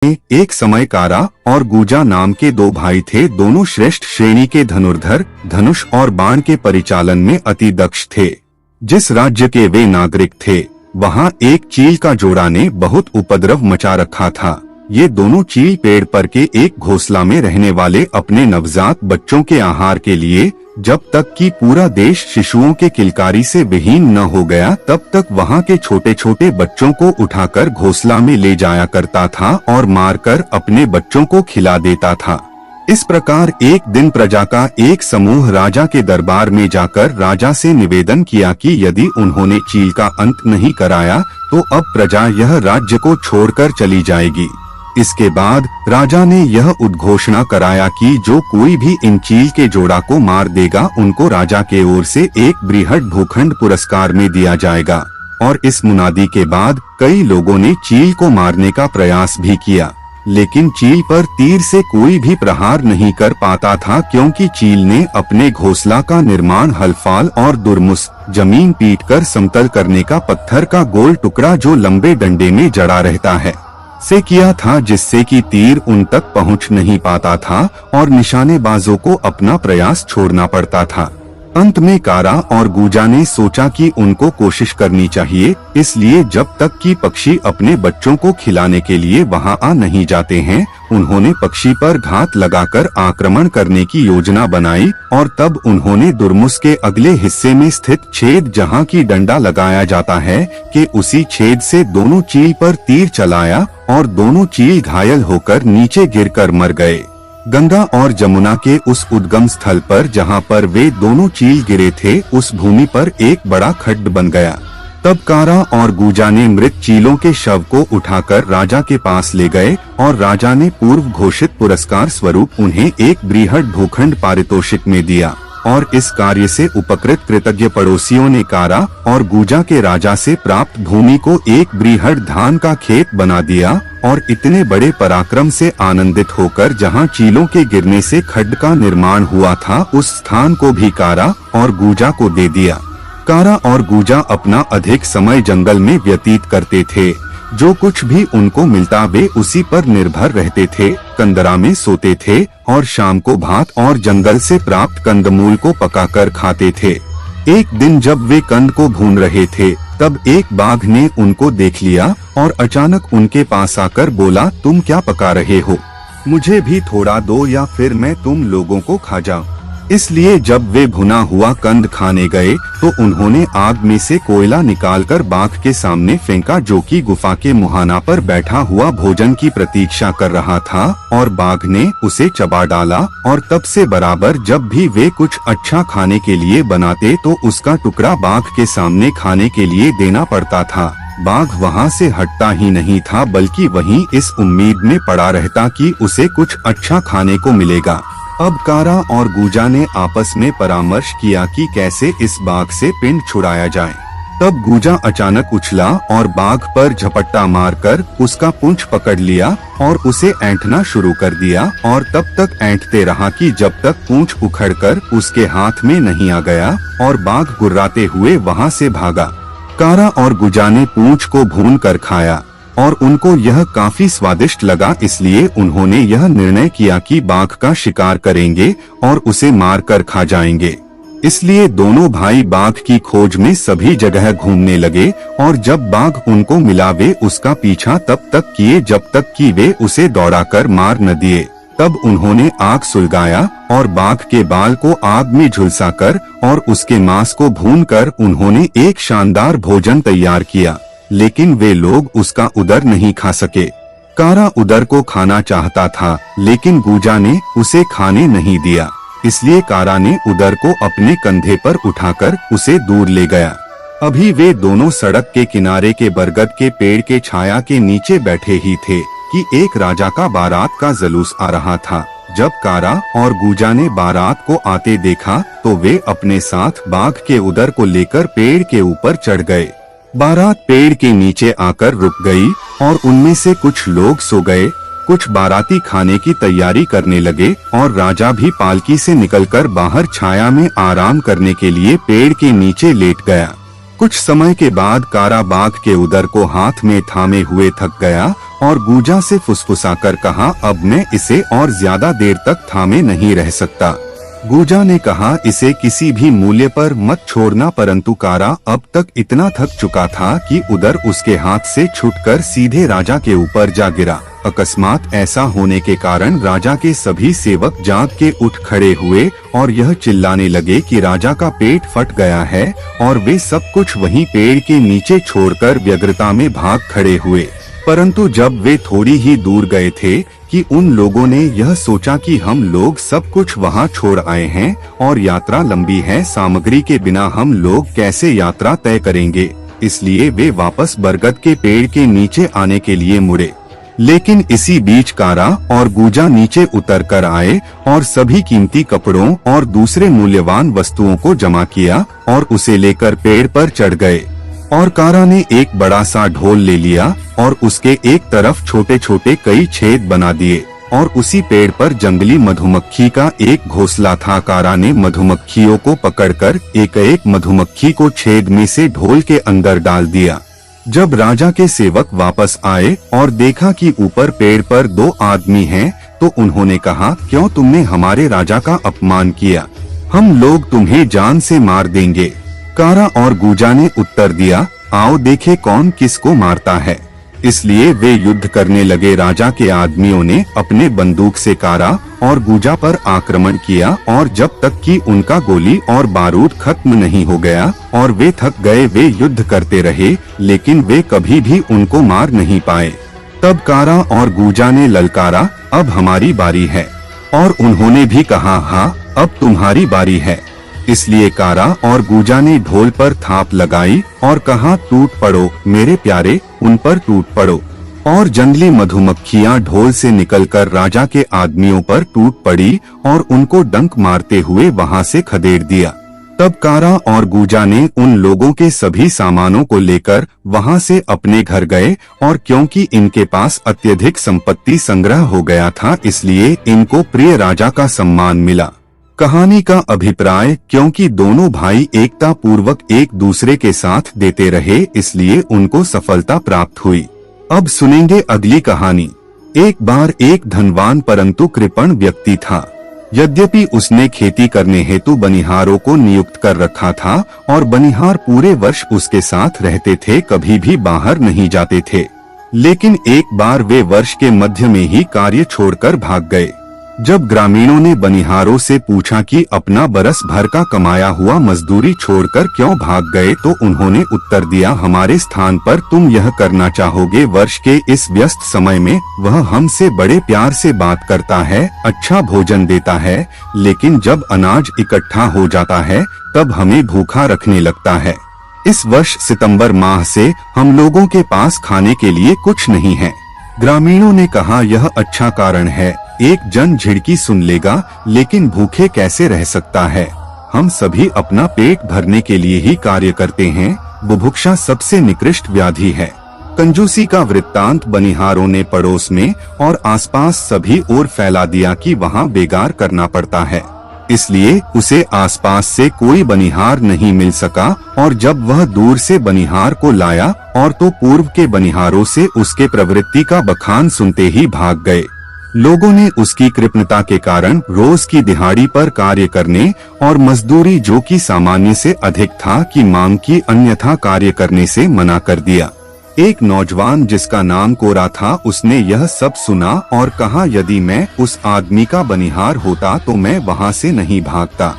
कहें, एक समय कारा और गूजा नाम के दो भाई थे। दोनों श्रेष्ठ श्रेणी के धनुर्धर, धनुष और बाण के परिचालन में अति दक्ष थे। जिस राज्य के वे नागरिक थे, वहाँ एक चील का जोड़ा ने बहुत उपद्रव मचा रखा था। ये दोनों चील पेड़ पर के एक घोंसला में रहने वाले अपने नवजात बच्चों के आहार के लिए, जब तक कि पूरा देश शिशुओं के किलकारी से विहीन न हो गया, तब तक वहाँ के छोटे छोटे बच्चों को उठाकर घोंसला में ले जाया करता था और मारकर अपने बच्चों को खिला देता था। इस प्रकार एक दिन प्रजा का एक समूह राजा के दरबार में जाकर राजा से निवेदन किया कि यदि उन्होंने चील का अंत नहीं कराया तो अब प्रजा यह राज्य को छोड़कर चली जाएगी। इसके बाद राजा ने यह उद्घोषणा कराया कि जो कोई भी इन चील के जोड़ा को मार देगा, उनको राजा के ओर से एक बृहद भूखंड पुरस्कार में दिया जाएगा। और इस मुनादी के बाद कई लोगों ने चील को मारने का प्रयास भी किया, लेकिन चील पर तीर से कोई भी प्रहार नहीं कर पाता था, क्योंकि चील ने अपने घोंसला का निर्माण हलफाल और दुर्मुस जमीन पीटकर समतल करने का पत्थर का गोल टुकड़ा जो लंबे डंडे में जड़ा रहता है से किया था, जिससे कि तीर उन तक पहुंच नहीं पाता था और निशानेबाजों को अपना प्रयास छोड़ना पड़ता था। अंत में कारा और गूजा ने सोचा कि उनको कोशिश करनी चाहिए, इसलिए जब तक कि पक्षी अपने बच्चों को खिलाने के लिए वहां आ नहीं जाते हैं, उन्होंने पक्षी पर घात लगाकर आक्रमण करने की योजना बनाई। और तब उन्होंने दुर्मुस के अगले हिस्से में स्थित छेद, जहां की डंडा लगाया जाता है, के उसी छेद से दोनों चील पर तीर चलाया और दोनों चील घायल होकर नीचे गिरकर मर गए। गंगा और जमुना के उस उद्गम स्थल पर जहां पर वे दोनों चील गिरे थे, उस भूमि पर एक बड़ा खड्ड बन गया। तब कारा और गूजा ने मृत चीलों के शव को उठाकर राजा के पास ले गए और राजा ने पूर्व घोषित पुरस्कार स्वरूप उन्हें एक बृहद भूखंड पारितोषिक में दिया। और इस कार्य से उपकृत कृतज्ञ पड़ोसियों ने कारा और गूजा के राजा से प्राप्त भूमि को एक बृहद धान का खेत बना दिया और इतने बड़े पराक्रम से आनंदित होकर जहां चीलों के गिरने से खड्ड का निर्माण हुआ था, उस स्थान को भी कारा और गूजा को दे दिया। कारा और गूजा अपना अधिक समय जंगल में व्यतीत करते थे। जो कुछ भी उनको मिलता वे उसी पर निर्भर रहते थे। कंदरा में सोते थे और शाम को भात और जंगल से प्राप्त कंदमूल को पकाकर खाते थे। एक दिन जब वे कंद को भून रहे थे, तब एक बाघ ने उनको देख लिया और अचानक उनके पास आकर बोला, तुम क्या पका रहे हो? मुझे भी थोड़ा दो या फिर मैं तुम लोगों को खा जाऊं। इसलिए जब वे भुना हुआ कंद खाने गए तो उन्होंने आग में से कोयला निकालकर बाघ के सामने फेंका, जो कि गुफा के मुहाना पर बैठा हुआ भोजन की प्रतीक्षा कर रहा था, और बाघ ने उसे चबा डाला। और तब से बराबर जब भी वे कुछ अच्छा खाने के लिए बनाते तो उसका टुकड़ा बाघ के सामने खाने के लिए देना पड़ता था। बाघ वहाँ से हटता ही नहीं था, बल्कि वहीं इस उम्मीद में पड़ा रहता कि उसे कुछ अच्छा खाने को मिलेगा। अब कारा और गूजा ने आपस में परामर्श किया कि कैसे इस बाघ से पिंड छुड़ाया जाए। तब गूजा अचानक उछला और बाघ पर झपट्टा मारकर उसका पूंछ पकड़ लिया और उसे ऐंठना शुरू कर दिया, और तब तक ऐंठते रहा कि जब तक पूंछ उखड़कर उसके हाथ में नहीं आ गया, और बाघ गुर्राते हुए वहां से भागा। कारा और गूजा ने पूंछ को भून कर खाया और उनको यह काफी स्वादिष्ट लगा, इसलिए उन्होंने यह निर्णय किया कि बाघ का शिकार करेंगे और उसे मार कर खा जाएंगे। इसलिए दोनों भाई बाघ की खोज में सभी जगह घूमने लगे, और जब बाघ उनको मिला वे उसका पीछा तब तक किए जब तक कि वे उसे दौड़ाकर मार न दिए। तब उन्होंने आग सुलगाया और बाघ के बाल को आग में झुलसाकर और उसके मांस को भूनकर उन्होंने एक शानदार भोजन तैयार किया, लेकिन वे लोग उसका उदर नहीं खा सके। कारा उदर को खाना चाहता था, लेकिन गूजा ने उसे खाने नहीं दिया। इसलिए कारा ने उदर को अपने कंधे पर उठाकर उसे दूर ले गया। अभी वे दोनों सड़क के किनारे के बरगद के पेड़ के छाया के नीचे बैठे ही थे कि एक राजा का बारात का जुलूस आ रहा था। जब कारा और गूजा ने बारात को आते देखा तो वे अपने साथ बाघ के उदर को लेकर पेड़ के ऊपर चढ़ गए। बारात पेड़ के नीचे आकर रुक गई और उनमें से कुछ लोग सो गए, कुछ बाराती खाने की तैयारी करने लगे, और राजा भी पालकी से निकलकर बाहर छाया में आराम करने के लिए पेड़ के नीचे लेट गया। कुछ समय के बाद कारा बाघ के उदर को हाथ में थामे हुए थक गया और गूजा से फुसफुसाकर कहा, अब मैं इसे और ज्यादा देर तक थामे नहीं रह सकता। गूजा ने कहा, इसे किसी भी मूल्य पर मत छोड़ना, परंतु कारा अब तक इतना थक चुका था कि उधर उसके हाथ से छूटकर सीधे राजा के ऊपर जा गिरा। अकस्मात ऐसा होने के कारण राजा के सभी सेवक जाग के उठ खड़े हुए और यह चिल्लाने लगे कि राजा का पेट फट गया है, और वे सब कुछ वहीं पेड़ के नीचे छोड़कर व्यग्रता में भाग खड़े हुए। परंतु जब वे थोड़ी ही दूर गए थे कि उन लोगों ने यह सोचा कि हम लोग सब कुछ वहां छोड़ आए हैं और यात्रा लंबी है, सामग्री के बिना हम लोग कैसे यात्रा तय करेंगे, इसलिए वे वापस बरगद के पेड़ के नीचे आने के लिए मुड़े। लेकिन इसी बीच कारा और गूजा नीचे उतर कर आए और सभी कीमती कपड़ों और दूसरे मूल्यवान वस्तुओं को जमा किया और उसे लेकर पेड़ पर चढ़ गए। और कारा ने एक बड़ा सा ढोल ले लिया और उसके एक तरफ छोटे छोटे कई छेद बना दिए, और उसी पेड़ पर जंगली मधुमक्खी का एक घोंसला था। कारा ने मधुमक्खियों को पकड़कर एक एक मधुमक्खी को छेद में से ढोल के अंदर डाल दिया। जब राजा के सेवक वापस आए और देखा कि ऊपर पेड़ पर 2 आदमी हैं, तो उन्होंने कहा, क्यों तुमने हमारे राजा का अपमान किया? हम लोग तुम्हें जान से मार देंगे। कारा और गूजा ने उत्तर दिया, आओ देखे कौन किसको मारता है। इसलिए वे युद्ध करने लगे। राजा के आदमियों ने अपने बंदूक से कारा और गूजा पर आक्रमण किया, और जब तक कि उनका गोली और बारूद खत्म नहीं हो गया और वे थक गए, वे युद्ध करते रहे, लेकिन वे कभी भी उनको मार नहीं पाए। तब कारा और गूजा ने ललकारा, अब हमारी बारी है, और उन्होंने भी कहा, हाँ अब तुम्हारी बारी है। इसलिए कारा और गूजा ने ढोल पर थाप लगाई और कहा, टूट पड़ो मेरे प्यारे, उन पर टूट पड़ो। और जंगली मधुमक्खियां ढोल से निकलकर राजा के आदमियों पर टूट पड़ी और उनको डंक मारते हुए वहां से खदेड़ दिया। तब कारा और गूजा ने उन लोगों के सभी सामानों को लेकर वहां से अपने घर गए, और क्योंकि इनके पास अत्यधिक संपत्ति संग्रह हो गया था, इसलिए इनको प्रिय राजा का सम्मान मिला। कहानी का अभिप्राय, क्योंकि दोनों भाई एकता पूर्वक एक दूसरे के साथ देते रहे, इसलिए उनको सफलता प्राप्त हुई। अब सुनेंगे अगली कहानी। एक बार एक धनवान परंतु कृपण व्यक्ति था। यद्यपि उसने खेती करने हेतु बनिहारों को नियुक्त कर रखा था, और बनिहार पूरे वर्ष उसके साथ रहते थे, कभी भी बाहर नहीं जाते थे। लेकिन एक बार वे वर्ष के मध्य में ही कार्य छोड़कर भाग गए। जब ग्रामीणों ने बनिहारों से पूछा कि अपना बरस भर का कमाया हुआ मजदूरी छोड़कर क्यों भाग गए, तो उन्होंने उत्तर दिया, हमारे स्थान पर तुम यह करना चाहोगे। वर्ष के इस व्यस्त समय में वह हमसे बड़े प्यार से बात करता है, अच्छा भोजन देता है, लेकिन जब अनाज इकट्ठा हो जाता है तब हमें भूखा रखने लगता है। इस वर्ष सितंबर माह से हम लोगों के पास खाने के लिए कुछ नहीं है। ग्रामीणों ने कहा, यह अच्छा कारण है, एक जन झिड़की सुन लेगा, लेकिन भूखे कैसे रह सकता है? हम सभी अपना पेट भरने के लिए ही कार्य करते हैं। बुभुक्षा सबसे निकृष्ट व्याधि है। कंजूसी का वृत्तांत बनिहारों ने पड़ोस में और आसपास सभी ओर फैला दिया कि वहाँ बेगार करना पड़ता है, इसलिए उसे आसपास से कोई बनिहार नहीं मिल सका। और जब वह दूर से बनिहार को लाया और तो पूर्व के बनिहारों से उसके प्रवृत्ति का बखान सुनते ही भाग गए। लोगों ने उसकी कृपणता के कारण रोज की दिहाड़ी पर कार्य करने और मजदूरी जो कि सामान्य से अधिक था की मांग की, अन्यथा कार्य करने से मना कर दिया। एक नौजवान जिसका नाम कोरा था, उसने यह सब सुना और कहा, यदि मैं उस आदमी का बनिहार होता तो मैं वहाँ से नहीं भागता,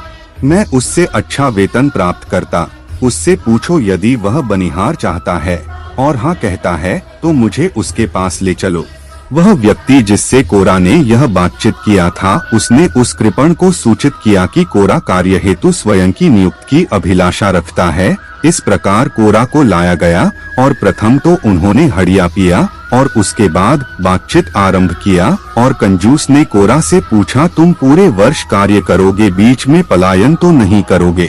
मैं उससे अच्छा वेतन प्राप्त करता। उससे पूछो यदि वह बनिहार चाहता है और हाँ कहता है तो मुझे उसके पास ले चलो। वह व्यक्ति जिससे कोरा ने यह बातचीत किया था, उसने उस कृपण को सूचित किया कि कोरा कार्य हेतु स्वयं की नियुक्ति की अभिलाषा रखता है। इस प्रकार कोरा को लाया गया और प्रथम तो उन्होंने हड़िया पिया और उसके बाद बातचीत आरंभ किया। और कंजूस ने कोरा से पूछा, तुम पूरे वर्ष कार्य करोगे, बीच में पलायन तो नहीं करोगे?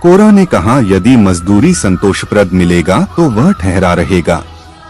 कोरा ने कहा, यदि मजदूरी संतोषप्रद मिलेगा तो वह ठहरा रहेगा।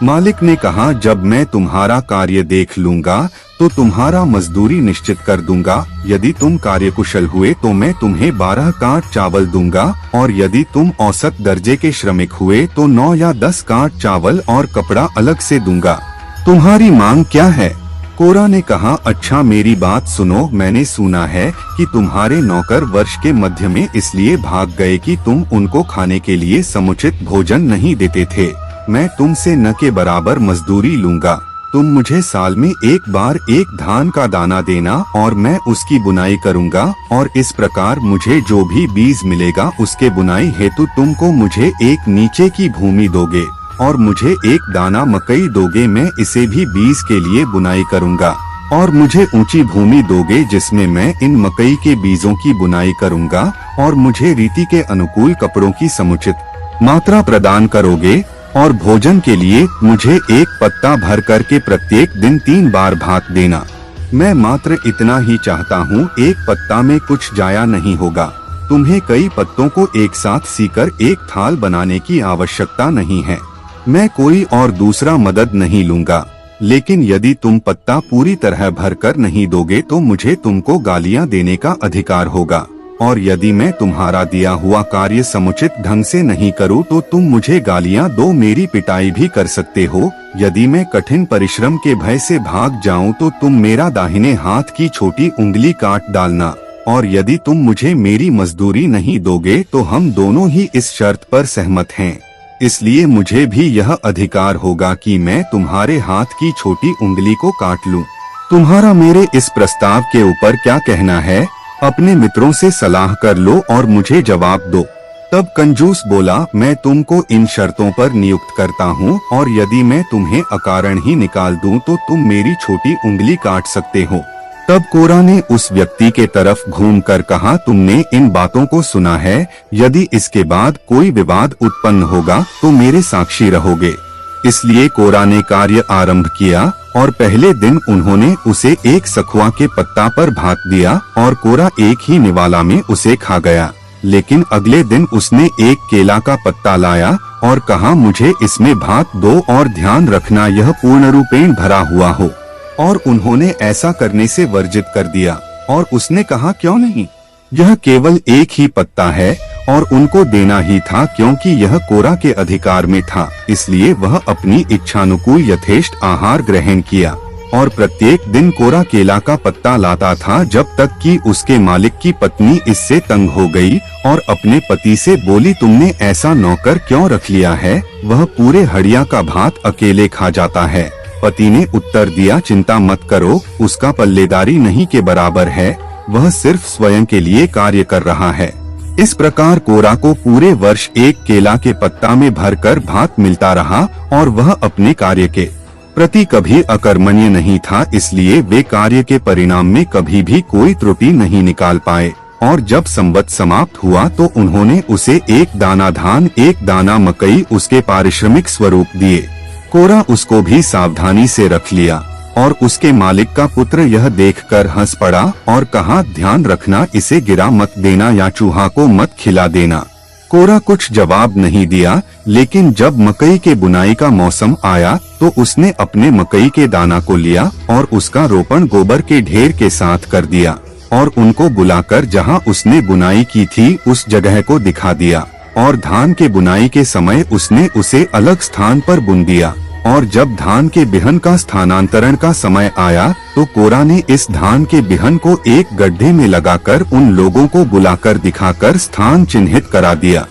मालिक ने कहा, जब मैं तुम्हारा कार्य देख लूंगा तो तुम्हारा मजदूरी निश्चित कर दूंगा। यदि तुम कार्यकुशल हुए तो मैं तुम्हें 12 काट चावल दूंगा, और यदि तुम औसत दर्जे के श्रमिक हुए तो 9 या 10 काट चावल और कपड़ा अलग से दूंगा। तुम्हारी मांग क्या है? कोरा ने कहा, अच्छा मेरी बात सुनो, मैंने सुना है कि तुम्हारे नौकर वर्ष के मध्य में इसलिए भाग गए कि तुम उनको खाने के लिए समुचित भोजन नहीं देते थे। मैं तुमसे न के बराबर मजदूरी लूंगा। तुम मुझे साल में एक बार एक धान का दाना देना और मैं उसकी बुनाई करूंगा, और इस प्रकार मुझे जो भी बीज मिलेगा उसके बुनाई हेतु तुमको मुझे एक नीचे की भूमि दोगे और मुझे एक दाना मकई दोगे। मैं इसे भी बीज के लिए बुनाई करूंगा, और मुझे ऊंची भूमि दोगे जिसमें मैं इन मकई के बीजों की बुनाई करूंगा, और मुझे रीति के अनुकूल कपड़ों की समुचित मात्रा प्रदान करोगे, और भोजन के लिए मुझे एक पत्ता भर कर के प्रत्येक दिन 3 बार भात देना। मैं मात्र इतना ही चाहता हूँ, एक पत्ता में कुछ जाया नहीं होगा। तुम्हें कई पत्तों को एक साथ सीकर एक थाल बनाने की आवश्यकता नहीं है। मैं कोई और दूसरा मदद नहीं लूंगा, लेकिन यदि तुम पत्ता पूरी तरह भरकर नहीं दोगे तो मुझे तुमको गालियां देने का अधिकार होगा, और यदि मैं तुम्हारा दिया हुआ कार्य समुचित ढंग से नहीं करूं तो तुम मुझे गालियां दो, मेरी पिटाई भी कर सकते हो। यदि मैं कठिन परिश्रम के भय से भाग जाऊं तो तुम मेरा दाहिने हाथ की छोटी उंगली काट डालना, और यदि तुम मुझे मेरी मजदूरी नहीं दोगे तो हम दोनों ही इस शर्त पर सहमत हैं। इसलिए मुझे भी यह अधिकार होगा कि मैं तुम्हारे हाथ की छोटी उंगली को काट लूं। तुम्हारा मेरे इस प्रस्ताव के ऊपर क्या कहना है? अपने मित्रों से सलाह कर लो और मुझे जवाब दो। तब कंजूस बोला, मैं तुमको इन शर्तों पर नियुक्त करता हूँ, और यदि मैं तुम्हें अकारण ही निकाल दूं तो तुम मेरी छोटी उंगली काट सकते हो। तब कोरा ने उस व्यक्ति के तरफ घूमकर कहा, तुमने इन बातों को सुना है, यदि इसके बाद कोई विवाद उत्पन्न होगा तो मेरे साक्षी रहोगे। इसलिए कोरा ने कार्य आरंभ किया, और पहले दिन उन्होंने उसे एक सखुआ के पत्ता पर भात दिया, और कोरा एक ही निवाला में उसे खा गया। लेकिन अगले दिन उसने एक केला का पत्ता लाया और कहा, मुझे इसमें भात दो, और ध्यान रखना यह पूर्ण रूपेण भरा हुआ हो। और उन्होंने ऐसा करने से वर्जित कर दिया, और उसने कहा, क्यों नहीं, यह केवल एक ही पत्ता है, और उनको देना ही था क्योंकि यह कोरा के अधिकार में था। इसलिए वह अपनी इच्छानुकूल यथेष्ट आहार ग्रहण किया, और प्रत्येक दिन कोरा केला का पत्ता लाता था, जब तक कि उसके मालिक की पत्नी इससे तंग हो गई और अपने पति से बोली, तुमने ऐसा नौकर क्यों रख लिया है? वह पूरे हड़िया का भात अकेले खा जाता है। पति ने उत्तर दिया, चिंता मत करो, उसका पल्लेदारी नहीं के बराबर है, वह सिर्फ स्वयं के लिए कार्य कर रहा है। इस प्रकार कोरा को पूरे वर्ष एक केला के पत्ता में भरकर भात मिलता रहा, और वह अपने कार्य के प्रति कभी अकर्मण्य नहीं था। इसलिए वे कार्य के परिणाम में कभी भी कोई त्रुटि नहीं निकाल पाए, और जब संवत समाप्त हुआ तो उन्होंने उसे एक दाना धान, एक दाना मकई उसके पारिश्रमिक स्वरूप दिए। कोरा उसको भी सावधानी से रख लिया, और उसके मालिक का पुत्र यह देखकर हंस पड़ा और कहा, ध्यान रखना, इसे गिरा मत देना या चूहा को मत खिला देना। कोरा कुछ जवाब नहीं दिया, लेकिन जब मकई के बुनाई का मौसम आया तो उसने अपने मकई के दाना को लिया और उसका रोपण गोबर के ढेर के साथ कर दिया, और उनको बुलाकर जहां उसने बुनाई की थी उस जगह को दिखा दिया, और धान के बुनाई के समय उसने उसे अलग स्थान पर बुन दिया। और जब धान के बिहन का स्थानांतरण का समय आया तो कोरा ने इस धान के बिहन को एक गड्ढे में लगाकर उन लोगों को बुलाकर दिखाकर स्थान चिन्हित करा दिया।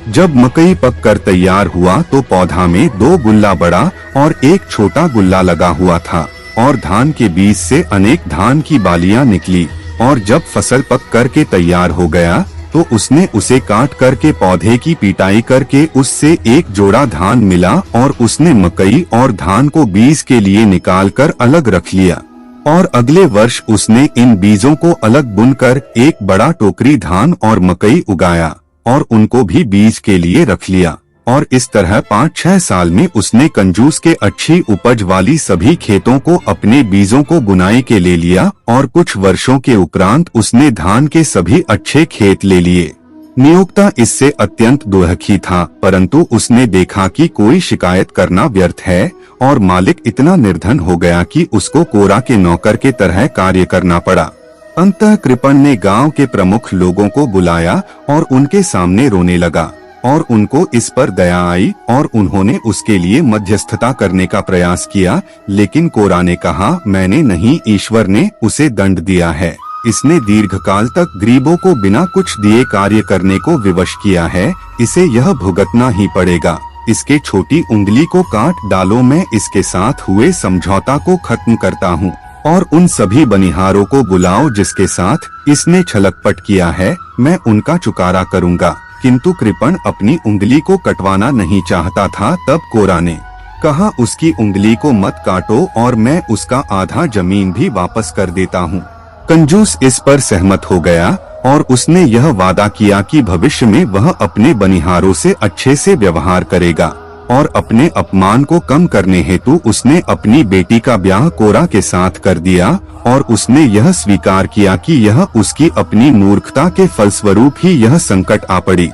जब मकई पक कर तैयार हुआ तो पौधा में 2 गुल्ला बड़ा और एक छोटा गुल्ला लगा हुआ था, और धान के बीज से अनेक धान की बालियां निकली। और जब फसल पक करके तैयार हो गया तो उसने उसे काट करके पौधे की पिटाई करके उससे एक जोड़ा धान मिला, और उसने मकई और धान को बीज के लिए निकाल कर अलग रख लिया। और अगले वर्ष उसने इन बीजों को अलग बुनकर एक बड़ा टोकरी धान और मकई उगाया, और उनको भी बीज के लिए रख लिया। और इस तरह 5-6 साल में उसने कंजूस के अच्छी उपज वाली सभी खेतों को अपने बीजों को बुनाई के ले लिया, और कुछ वर्षों के उपरांत उसने धान के सभी अच्छे खेत ले लिए। नियोक्ता इससे अत्यंत दुखी था, परंतु उसने देखा कि कोई शिकायत करना व्यर्थ है, और मालिक इतना निर्धन हो गया कि उसको कोरा के नौकर के तरह कार्य करना पड़ा। अंतः कृपण ने गांव के प्रमुख लोगों को बुलाया और उनके सामने रोने लगा। और उनको इस पर दया आई और उन्होंने उसके लिए मध्यस्थता करने का प्रयास किया, लेकिन कोरा ने कहा, मैंने नहीं, ईश्वर ने उसे दंड दिया है। इसने दीर्घकाल तक गरीबों को बिना कुछ दिए कार्य करने को विवश किया है, इसे यह भुगतना ही पड़ेगा। इसके छोटी उंगली को काट डालो, मैं इसके साथ हुए समझौता को खत्म करता हूँ और उन सभी बनिहारों को बुलाओ जिसके साथ इसने छलकपट किया है, मैं उनका चुकारा करूँगा। किंतु कृपण अपनी उंगली को कटवाना नहीं चाहता था। तब कोरा ने कहा, उसकी उंगली को मत काटो और मैं उसका आधा जमीन भी वापस कर देता हूँ। कंजूस इस पर सहमत हो गया और उसने यह वादा किया कि भविष्य में वह अपने बनिहारों से अच्छे से व्यवहार करेगा और अपने अपमान को कम करने हेतु उसने अपनी बेटी का ब्याह कोरा के साथ कर दिया और उसने यह स्वीकार किया कि यह उसकी अपनी मूर्खता के फलस्वरूप ही यह संकट आ पड़ी।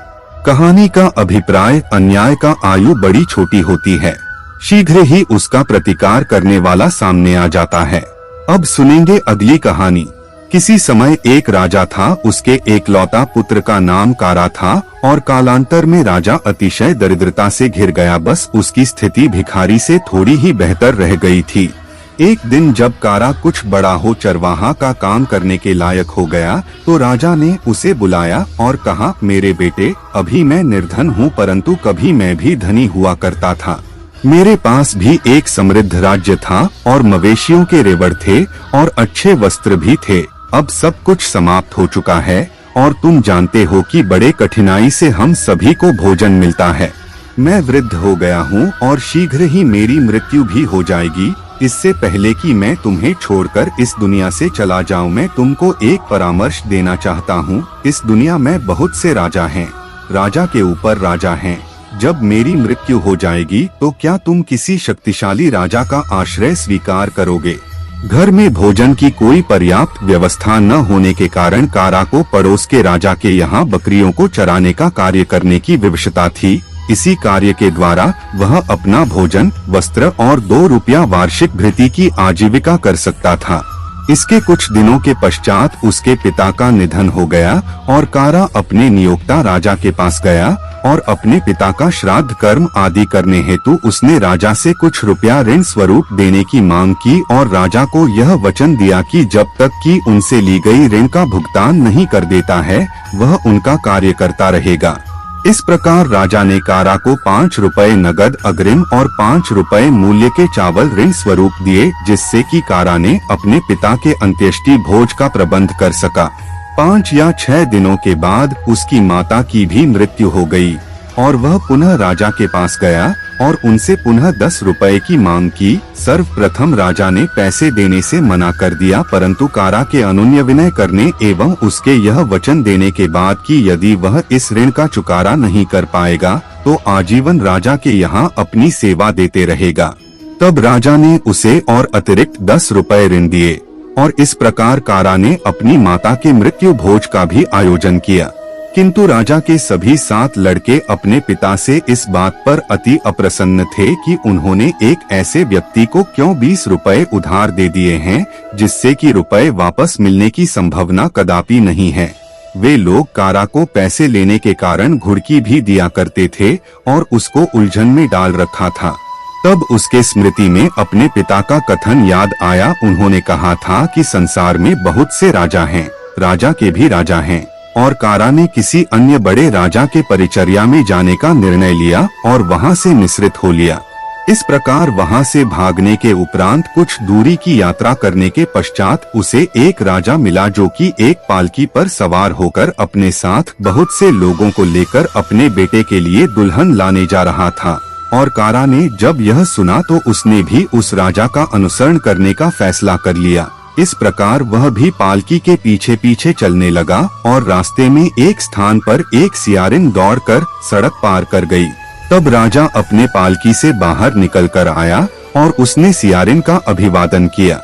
कहानी का अभिप्राय, अन्याय का आयु बड़ी छोटी होती है, शीघ्र ही उसका प्रतिकार करने वाला सामने आ जाता है। अब सुनेंगे अगली कहानी। किसी समय एक राजा था, उसके एकलौता पुत्र का नाम कारा था और कालांतर में राजा अतिशय दरिद्रता से घिर गया। बस उसकी स्थिति भिखारी से थोड़ी ही बेहतर रह गई थी। एक दिन जब कारा कुछ बड़ा हो, चरवाहा का काम करने के लायक हो गया, तो राजा ने उसे बुलाया और कहा, मेरे बेटे, अभी मैं निर्धन हूँ, परंतु कभी मैं भी धनी हुआ करता था। मेरे पास भी एक समृद्ध राज्य था और मवेशियों के रेवड़ थे और अच्छे वस्त्र भी थे। अब सब कुछ समाप्त हो चुका है और तुम जानते हो कि बड़े कठिनाई से हम सभी को भोजन मिलता है। मैं वृद्ध हो गया हूँ और शीघ्र ही मेरी मृत्यु भी हो जाएगी। इससे पहले कि मैं तुम्हें छोड़कर इस दुनिया से चला जाऊं, मैं तुमको एक परामर्श देना चाहता हूं। इस दुनिया में बहुत से राजा हैं, राजा के ऊपर राजा हैं। जब मेरी मृत्यु हो जाएगी तो क्या तुम किसी शक्तिशाली राजा का आश्रय स्वीकार करोगे? घर में भोजन की कोई पर्याप्त व्यवस्था न होने के कारण कारा को पड़ोस के राजा के यहाँ बकरियों को चराने का कार्य करने की विवशता थी। इसी कार्य के द्वारा वह अपना भोजन, वस्त्र और 2 रुपया वार्षिक भृति की आजीविका कर सकता था। इसके कुछ दिनों के पश्चात उसके पिता का निधन हो गया और कारा अपने नियोक्ता राजा के पास गया और अपने पिता का श्राद्ध कर्म आदि करने हेतु उसने राजा से कुछ रुपया ऋण स्वरूप देने की मांग की और राजा को यह वचन दिया कि जब तक कि उनसे ली गई ऋण का भुगतान नहीं कर देता है, वह उनका कार्य करता रहेगा। इस प्रकार राजा ने कारा को 5 रुपए नगद अग्रिम और 5 रुपए मूल्य के चावल ऋण स्वरूप दिए, जिससे कि कारा ने अपने पिता के अंत्येष्टि भोज का प्रबंध कर सका। 5 या 6 दिनों के बाद उसकी माता की भी मृत्यु हो गई और वह पुनः राजा के पास गया और उनसे पुनः 10 रुपए की मांग की। सर्वप्रथम राजा ने पैसे देने से मना कर दिया, परंतु कारा के अनुनय विनय करने एवं उसके यह वचन देने के बाद कि यदि वह इस ऋण का चुकारा नहीं कर पाएगा तो आजीवन राजा के यहाँ अपनी सेवा देते रहेगा। तब राजा ने उसे और अतिरिक्त 10 रुपए ऋण दिए और इस प्रकार कारा ने अपनी माता के मृत्यु भोज का भी आयोजन किया। किंतु राजा के सभी 7 लड़के अपने पिता से इस बात पर अति अप्रसन्न थे कि उन्होंने एक ऐसे व्यक्ति को क्यों 20 रुपए उधार दे दिए हैं, जिससे कि रुपए वापस मिलने की संभावना कदापि नहीं है। वे लोग कारा को पैसे लेने के कारण घुड़की भी दिया करते थे और उसको उलझन में डाल रखा था। तब उसके स्मृति में अपने पिता का कथन याद आया। उन्होंने कहा था कि संसार में बहुत से राजा हैं, राजा के भी राजा हैं, और कारा ने किसी अन्य बड़े राजा के परिचर्या में जाने का निर्णय लिया और वहां से मिश्रित हो लिया। इस प्रकार वहां से भागने के उपरांत कुछ दूरी की यात्रा करने के पश्चात उसे एक राजा मिला जो कि एक पालकी पर सवार होकर अपने साथ बहुत से लोगों को लेकर अपने बेटे के लिए दुल्हन लाने जा रहा था। और कारा ने जब यह सुना तो उसने भी उस राजा का अनुसरण करने का फैसला कर लिया। इस प्रकार वह भी पालकी के पीछे पीछे चलने लगा और रास्ते में एक स्थान पर एक सियारिन दौड़कर सड़क पार कर गई। तब राजा अपने पालकी से बाहर निकलकर आया और उसने सियारिन का अभिवादन किया।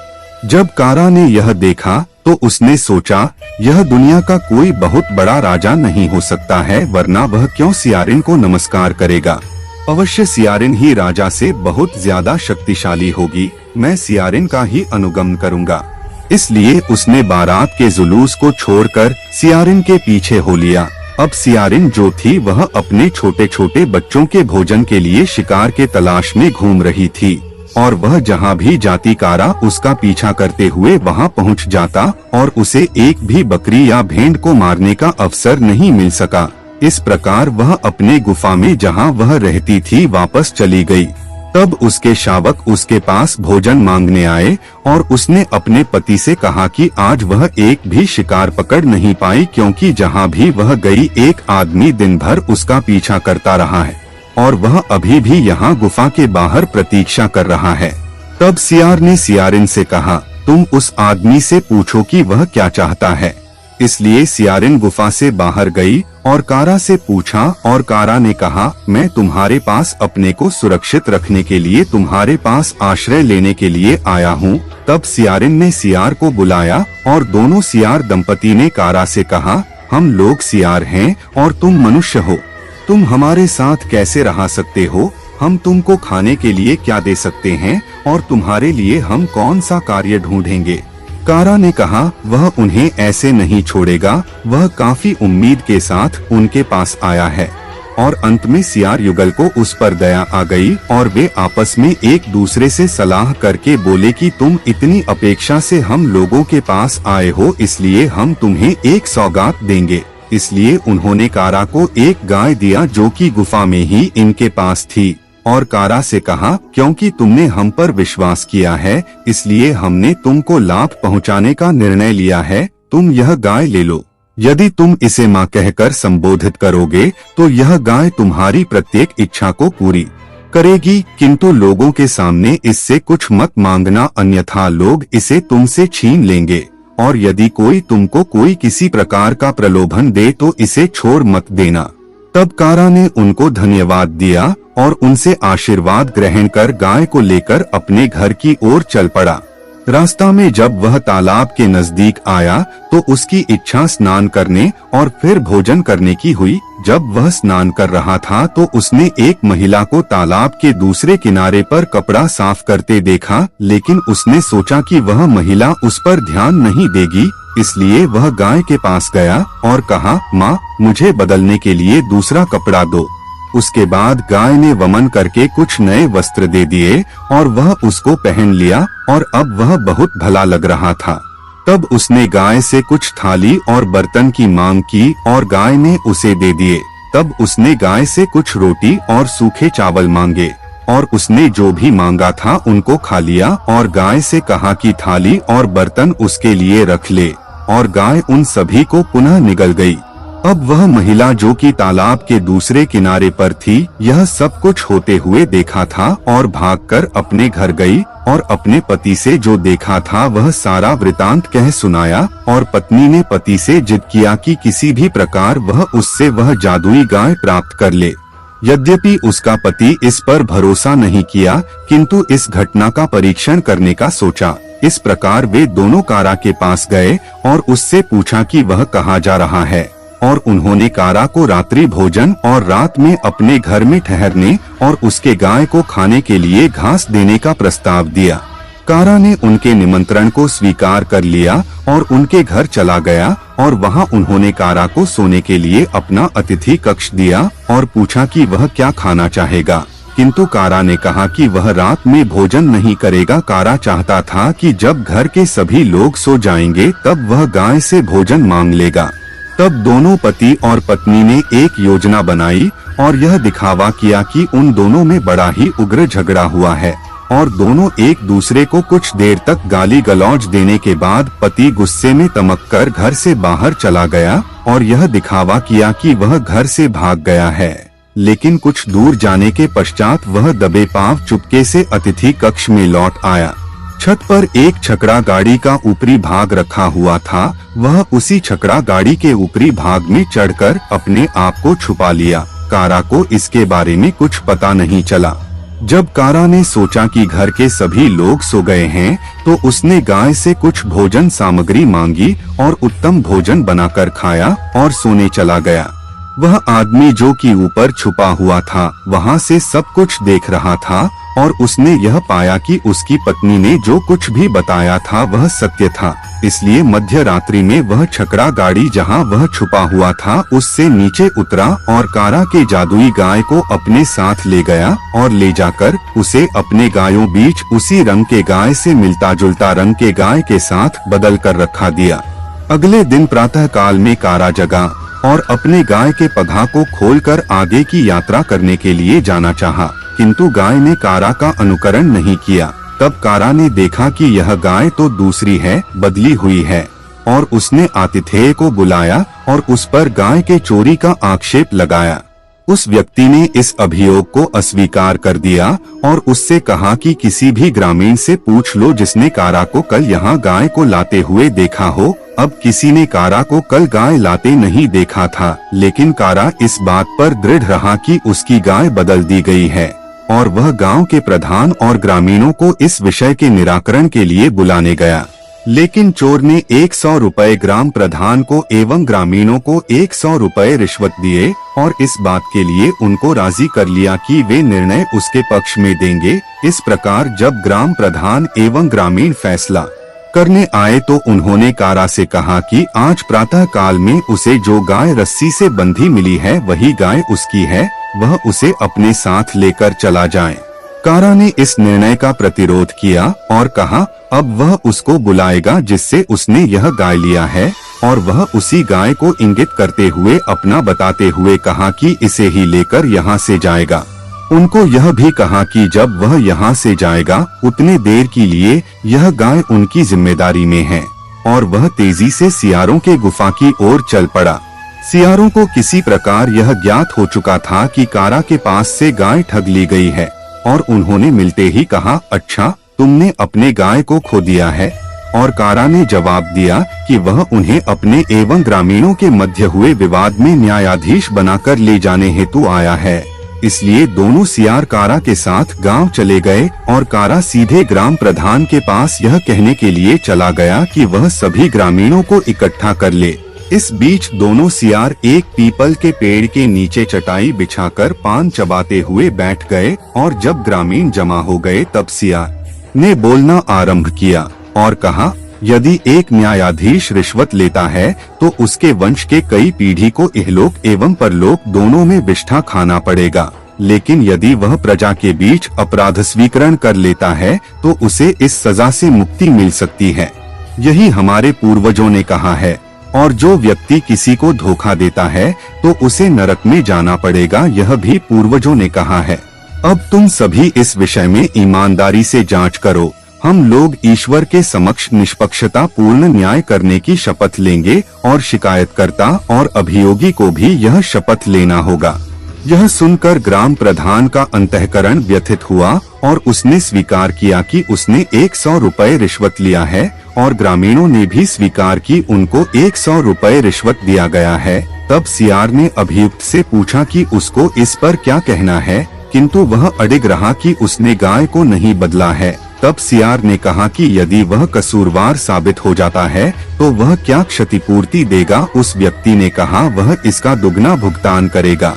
जब कारा ने यह देखा तो उसने सोचा, यह दुनिया का कोई बहुत बड़ा राजा नहीं हो सकता है, वरना वह क्यों सियारिन को नमस्कार करेगा। अवश्य सियारिन ही राजा से बहुत ज्यादा शक्तिशाली होगी, मैं सियारिन का ही अनुगमन करूंगा। इसलिए उसने बारात के जुलूस को छोड़कर सियारिन के पीछे हो लिया। अब सियारिन जो थी वह अपने छोटे छोटे बच्चों के भोजन के लिए शिकार के तलाश में घूम रही थी और वह जहाँ भी जाती कारा उसका पीछा करते हुए वहाँ पहुँच जाता और उसे एक भी बकरी या भेड़ को मारने का अवसर नहीं मिल सका। इस प्रकार वह अपने गुफा में जहाँ वह रहती थी वापस चली गई। तब उसके शावक उसके पास भोजन मांगने आए और उसने अपने पति से कहा कि आज वह एक भी शिकार पकड़ नहीं पाई क्योंकि जहाँ भी वह गई एक आदमी दिन भर उसका पीछा करता रहा है और वह अभी भी यहाँ गुफा के बाहर प्रतीक्षा कर रहा है। तब सियार ने सियारिन से कहा, तुम उस आदमी से पूछो कि वह क्या चाहता है। इसलिए सियारिन गुफा से बाहर गई और कारा से पूछा और कारा ने कहा, मैं तुम्हारे पास अपने को सुरक्षित रखने के लिए तुम्हारे पास आश्रय लेने के लिए आया हूँ। तब सियारिन ने सियार को बुलाया और दोनों सियार दंपति ने कारा से कहा, हम लोग सियार हैं और तुम मनुष्य हो, तुम हमारे साथ कैसे रह सकते हो? हम तुमको खाने के लिए क्या दे सकते हैं और तुम्हारे लिए हम कौन सा कार्य ढूंढेंगे? कारा ने कहा, वह उन्हें ऐसे नहीं छोड़ेगा। वह काफी उम्मीद के साथ उनके पास आया है और अंत में सियार युगल को उस पर दया आ गई और वे आपस में एक दूसरे से सलाह करके बोले कि तुम इतनी अपेक्षा से हम लोगों के पास आए हो, इसलिए हम तुम्हें एक सौगात देंगे। इसलिए उन्होंने कारा को एक गाय दिया जो कि गुफा में ही इनके पास थी और कारा से कहा, क्योंकि तुमने हम पर विश्वास किया है इसलिए हमने तुमको लाभ पहुंचाने का निर्णय लिया है। तुम यह गाय ले लो। यदि तुम इसे माँ कहकर संबोधित करोगे तो यह गाय तुम्हारी प्रत्येक इच्छा को पूरी करेगी, किंतु लोगों के सामने इससे कुछ मत मांगना, अन्यथा लोग इसे तुमसे छीन लेंगे। और यदि कोई तुमको कोई किसी प्रकार का प्रलोभन दे तो इसे छोड़ मत देना। तब कारा ने उनको धन्यवाद दिया और उनसे आशीर्वाद ग्रहण कर गाय को लेकर अपने घर की ओर चल पड़ा। रास्ता में जब वह तालाब के नजदीक आया तो उसकी इच्छा स्नान करने और फिर भोजन करने की हुई। जब वह स्नान कर रहा था तो उसने एक महिला को तालाब के दूसरे किनारे पर कपड़ा साफ करते देखा, लेकिन उसने सोचा कि वह महिला उस पर ध्यान नहीं देगी, इसलिए वह गाय के पास गया और कहा, माँ, मुझे बदलने के लिए दूसरा कपड़ा दो। उसके बाद गाय ने वमन करके कुछ नए वस्त्र दे दिए और वह उसको पहन लिया और अब वह बहुत भला लग रहा था। तब उसने गाय से कुछ थाली और बर्तन की मांग की और गाय ने उसे दे दिए। तब उसने गाय से कुछ रोटी और सूखे चावल मांगे और उसने जो भी मांगा था उनको खा लिया और गाय से कहा कि थाली और बर्तन उसके लिए रख ले, और गाय उन सभी को पुनः निगल गई। अब वह महिला जो कि तालाब के दूसरे किनारे पर थी यह सब कुछ होते हुए देखा था और भागकर अपने घर गई और अपने पति से जो देखा था वह सारा वृतांत कह सुनाया। और पत्नी ने पति से जिद किया कि किसी भी प्रकार वह उससे वह जादुई गाय प्राप्त कर ले। यद्यपि उसका पति इस पर भरोसा नहीं किया, किंतु इस घटना का परीक्षण करने का सोचा। इस प्रकार वे दोनों कारा के पास गए और उससे पूछा कि वह कहाँ जा रहा है, और उन्होंने कारा को रात्रि भोजन और रात में अपने घर में ठहरने और उसके गाय को खाने के लिए घास देने का प्रस्ताव दिया। कारा ने उनके निमंत्रण को स्वीकार कर लिया और उनके घर चला गया और वहां उन्होंने कारा को सोने के लिए अपना अतिथि कक्ष दिया और पूछा कि वह क्या खाना चाहेगा, किंतु कारा ने कहा कि वह रात में भोजन नहीं करेगा। कारा चाहता था कि जब घर के सभी लोग सो जाएंगे तब वह गाय से भोजन मांग लेगा। तब दोनों पति और पत्नी ने एक योजना बनाई और यह दिखावा किया कि उन दोनों में बड़ा ही उग्र झगड़ा हुआ है, और दोनों एक दूसरे को कुछ देर तक गाली गलौज देने के बाद पति गुस्से में तमककर घर से बाहर चला गया और यह दिखावा किया कि वह घर से भाग गया है। लेकिन कुछ दूर जाने के पश्चात वह दबे पांव चुपके से अतिथि कक्ष में लौट आया। छत पर एक छकड़ा गाड़ी का ऊपरी भाग रखा हुआ था। वह उसी छकड़ा गाड़ी के ऊपरी भाग में चढ़कर अपने आप को छुपा लिया। कारा को इसके बारे में कुछ पता नहीं चला। जब कारा ने सोचा कि घर के सभी लोग सो गए हैं तो उसने गाय से कुछ भोजन सामग्री मांगी और उत्तम भोजन बनाकर खाया और सोने चला गया। वह आदमी जो कि ऊपर छुपा हुआ था वहां से सब कुछ देख रहा था और उसने यह पाया कि उसकी पत्नी ने जो कुछ भी बताया था वह सत्य था। इसलिए मध्य रात्रि में वह छकड़ा गाड़ी जहां वह छुपा हुआ था उससे नीचे उतरा और कारा के जादुई गाय को अपने साथ ले गया और ले जाकर उसे अपने गायों बीच उसी रंग के गाय से मिलता जुलता रंग के गाय के साथ बदल कर रखा दिया। अगले दिन प्रातः काल में कारा जगा और अपने गाय के पगहा को खोलकर आगे की यात्रा करने के लिए जाना चाहा, किंतु गाय ने कारा का अनुकरण नहीं किया। तब कारा ने देखा कि यह गाय तो दूसरी है, बदली हुई है, और उसने आतिथेय को बुलाया और उस पर गाय के चोरी का आक्षेप लगाया। उस व्यक्ति ने इस अभियोग को अस्वीकार कर दिया और उससे कहा कि किसी भी ग्रामीण से पूछ लो जिसने कारा को कल यहाँ गाय को लाते हुए देखा हो। अब किसी ने कारा को कल गाय लाते नहीं देखा था, लेकिन कारा इस बात पर दृढ़ रहा कि उसकी गाय बदल दी गई है और वह गांव के प्रधान और ग्रामीणों को इस विषय के निराकरण के लिए बुलाने गया। लेकिन चोर ने 100 रुपए ग्राम प्रधान को एवं ग्रामीणों को 100 रुपए रिश्वत दिए और इस बात के लिए उनको राजी कर लिया कि वे निर्णय उसके पक्ष में देंगे। इस प्रकार जब ग्राम प्रधान एवं ग्रामीण फैसला करने आए तो उन्होंने कारा से कहा कि आज प्रातः काल में उसे जो गाय रस्सी से बंधी मिली है वही गाय उसकी है, वह उसे अपने साथ लेकर चला जाए। कारा ने इस निर्णय का प्रतिरोध किया और कहा अब वह उसको बुलाएगा जिससे उसने यह गाय लिया है, और वह उसी गाय को इंगित करते हुए अपना बताते हुए कहा कि इसे ही लेकर यहाँ से जाएगा। उनको यह भी कहा कि जब वह यहाँ से जाएगा उतने देर के लिए यह गाय उनकी जिम्मेदारी में है, और वह तेजी से सियारों के गुफा की ओर चल पड़ा। सियारों को किसी प्रकार यह ज्ञात हो चुका था कि कारा के पास से गाय ठग ली गई है, और उन्होंने मिलते ही कहा अच्छा तुमने अपने गाय को खो दिया है। और कारा ने जवाब दिया कि वह उन्हें अपने एवं ग्रामीणों के मध्य हुए विवाद में न्यायाधीश बनाकर ले जाने हेतु आया है। इसलिए दोनों सियार कारा के साथ गांव चले गए और कारा सीधे ग्राम प्रधान के पास यह कहने के लिए चला गया कि वह सभी ग्रामीणों को इकट्ठा कर ले। इस बीच दोनों सियार एक पीपल के पेड़ के नीचे चटाई बिछाकर पान चबाते हुए बैठ गए, और जब ग्रामीण जमा हो गए तब सियार ने बोलना आरंभ किया और कहा यदि एक न्यायाधीश रिश्वत लेता है तो उसके वंश के कई पीढ़ी को इहलोक एवं परलोक दोनों में विष्ठा खाना पड़ेगा, लेकिन यदि वह प्रजा के बीच अपराध स्वीकरण कर लेता है तो उसे इस सजा से मुक्ति मिल सकती है। यही हमारे पूर्वजों ने कहा है, और जो व्यक्ति किसी को धोखा देता है तो उसे नरक में जाना पड़ेगा, यह भी पूर्वजों ने कहा है। अब तुम सभी इस विषय में ईमानदारी से जांच करो। हम लोग ईश्वर के समक्ष निष्पक्षता पूर्ण न्याय करने की शपथ लेंगे और शिकायतकर्ता और अभियोगी को भी यह शपथ लेना होगा। यह सुनकर ग्राम प्रधान का अंतःकरण व्यथित हुआ और उसने स्वीकार किया कि उसने 100 रुपए रिश्वत लिया है, और ग्रामीणों ने भी स्वीकार की उनको 100 रुपए रिश्वत दिया गया है। तब सियार ने अभियुक्त से पूछा कि उसको इस पर क्या कहना है, किंतु वह अडिग रहा कि उसने गाय को नहीं बदला है। तब सियार ने कहा कि यदि वह कसूरवार साबित हो जाता है तो वह क्या क्षतिपूर्ति देगा। उस व्यक्ति ने कहा वह इसका दुगना भुगतान करेगा।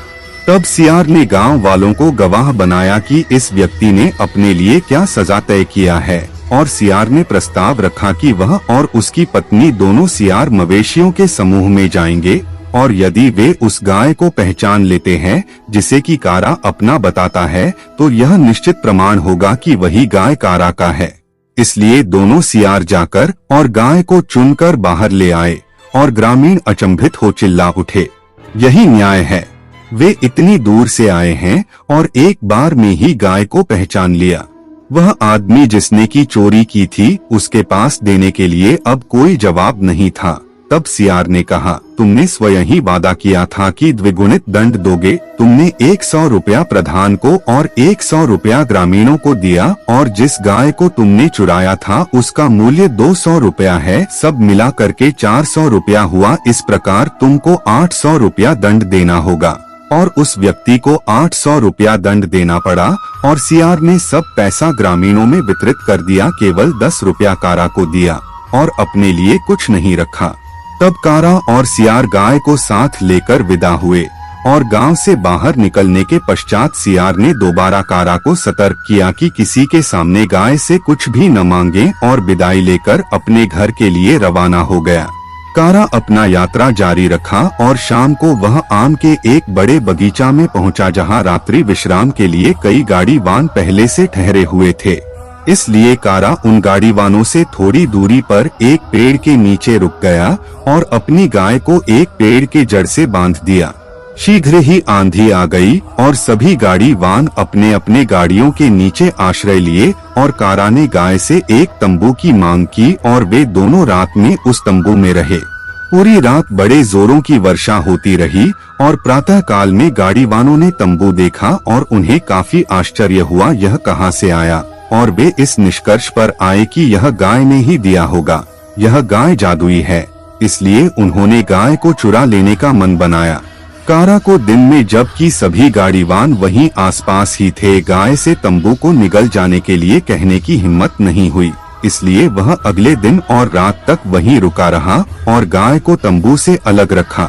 तब सियार ने गांव वालों को गवाह बनाया कि इस व्यक्ति ने अपने लिए क्या सजा तय किया है, और सियार ने प्रस्ताव रखा कि वह और उसकी पत्नी दोनों सियार मवेशियों के समूह में जाएंगे, और यदि वे उस गाय को पहचान लेते हैं जिसे कि कारा अपना बताता है तो यह निश्चित प्रमाण होगा कि वही गाय कारा का है। इसलिए दोनों सियार जाकर और गाय को चुनकर बाहर ले आए, और ग्रामीण अचंभित हो चिल्ला उठे यही न्याय है, वे इतनी दूर से आए हैं और एक बार में ही गाय को पहचान लिया। वह आदमी जिसने की चोरी की थी उसके पास देने के लिए अब कोई जवाब नहीं था। तब सियार ने कहा तुमने स्वयं ही वादा किया था कि द्विगुणित दंड दोगे। तुमने 100 रुपया प्रधान को और 100 रुपया ग्रामीणों को दिया, और जिस गाय को तुमने चुराया था उसका मूल्य 200 रुपया है, सब मिला करके 400 रुपया हुआ। इस प्रकार तुमको 800 रुपया दंड देना होगा। और उस व्यक्ति को 800 रुपया दंड देना पड़ा, और सियार ने सब पैसा ग्रामीणों में वितरित कर दिया, केवल 10 रुपया कारा को दिया और अपने लिए कुछ नहीं रखा। तब कारा और सियार गाय को साथ लेकर विदा हुए, और गांव से बाहर निकलने के पश्चात सियार ने दोबारा कारा को सतर्क किया कि किसी के सामने गाय से कुछ भी न मांगे और विदाई लेकर अपने घर के लिए रवाना हो गया। कारा अपना यात्रा जारी रखा और शाम को वह आम के एक बड़े बगीचा में पहुंचा, जहां रात्रि विश्राम के लिए कई गाड़ीवान पहले से ठहरे हुए थे। इसलिए कारा उन गाड़ीवानों से थोड़ी दूरी पर एक पेड़ के नीचे रुक गया और अपनी गाय को एक पेड़ के जड़ से बांध दिया। शीघ्र ही आंधी आ गई और सभी गाड़ीवान अपने अपने गाड़ियों के नीचे आश्रय लिए और कारा ने गाय से एक तंबू की मांग की और वे दोनों रात में उस तंबू में रहे। पूरी रात बड़े जोरों की वर्षा होती रही और प्रातः काल में गाड़ीवानों ने तंबू देखा और उन्हें काफी आश्चर्य हुआ यह कहां से आया, और वे इस निष्कर्ष पर आए कि यह गाय ने ही दिया होगा। यह गाय जादुई है, इसलिए उन्होंने गाय को चुरा लेने का मन बनाया। कारा को दिन में जबकि सभी गाड़ीवान वहीं आसपास ही थे, गाय से तंबू को निगल जाने के लिए कहने की हिम्मत नहीं हुई। इसलिए वह अगले दिन और रात तक वहीं रुका रहा और गाय को तंबू से अलग रखा।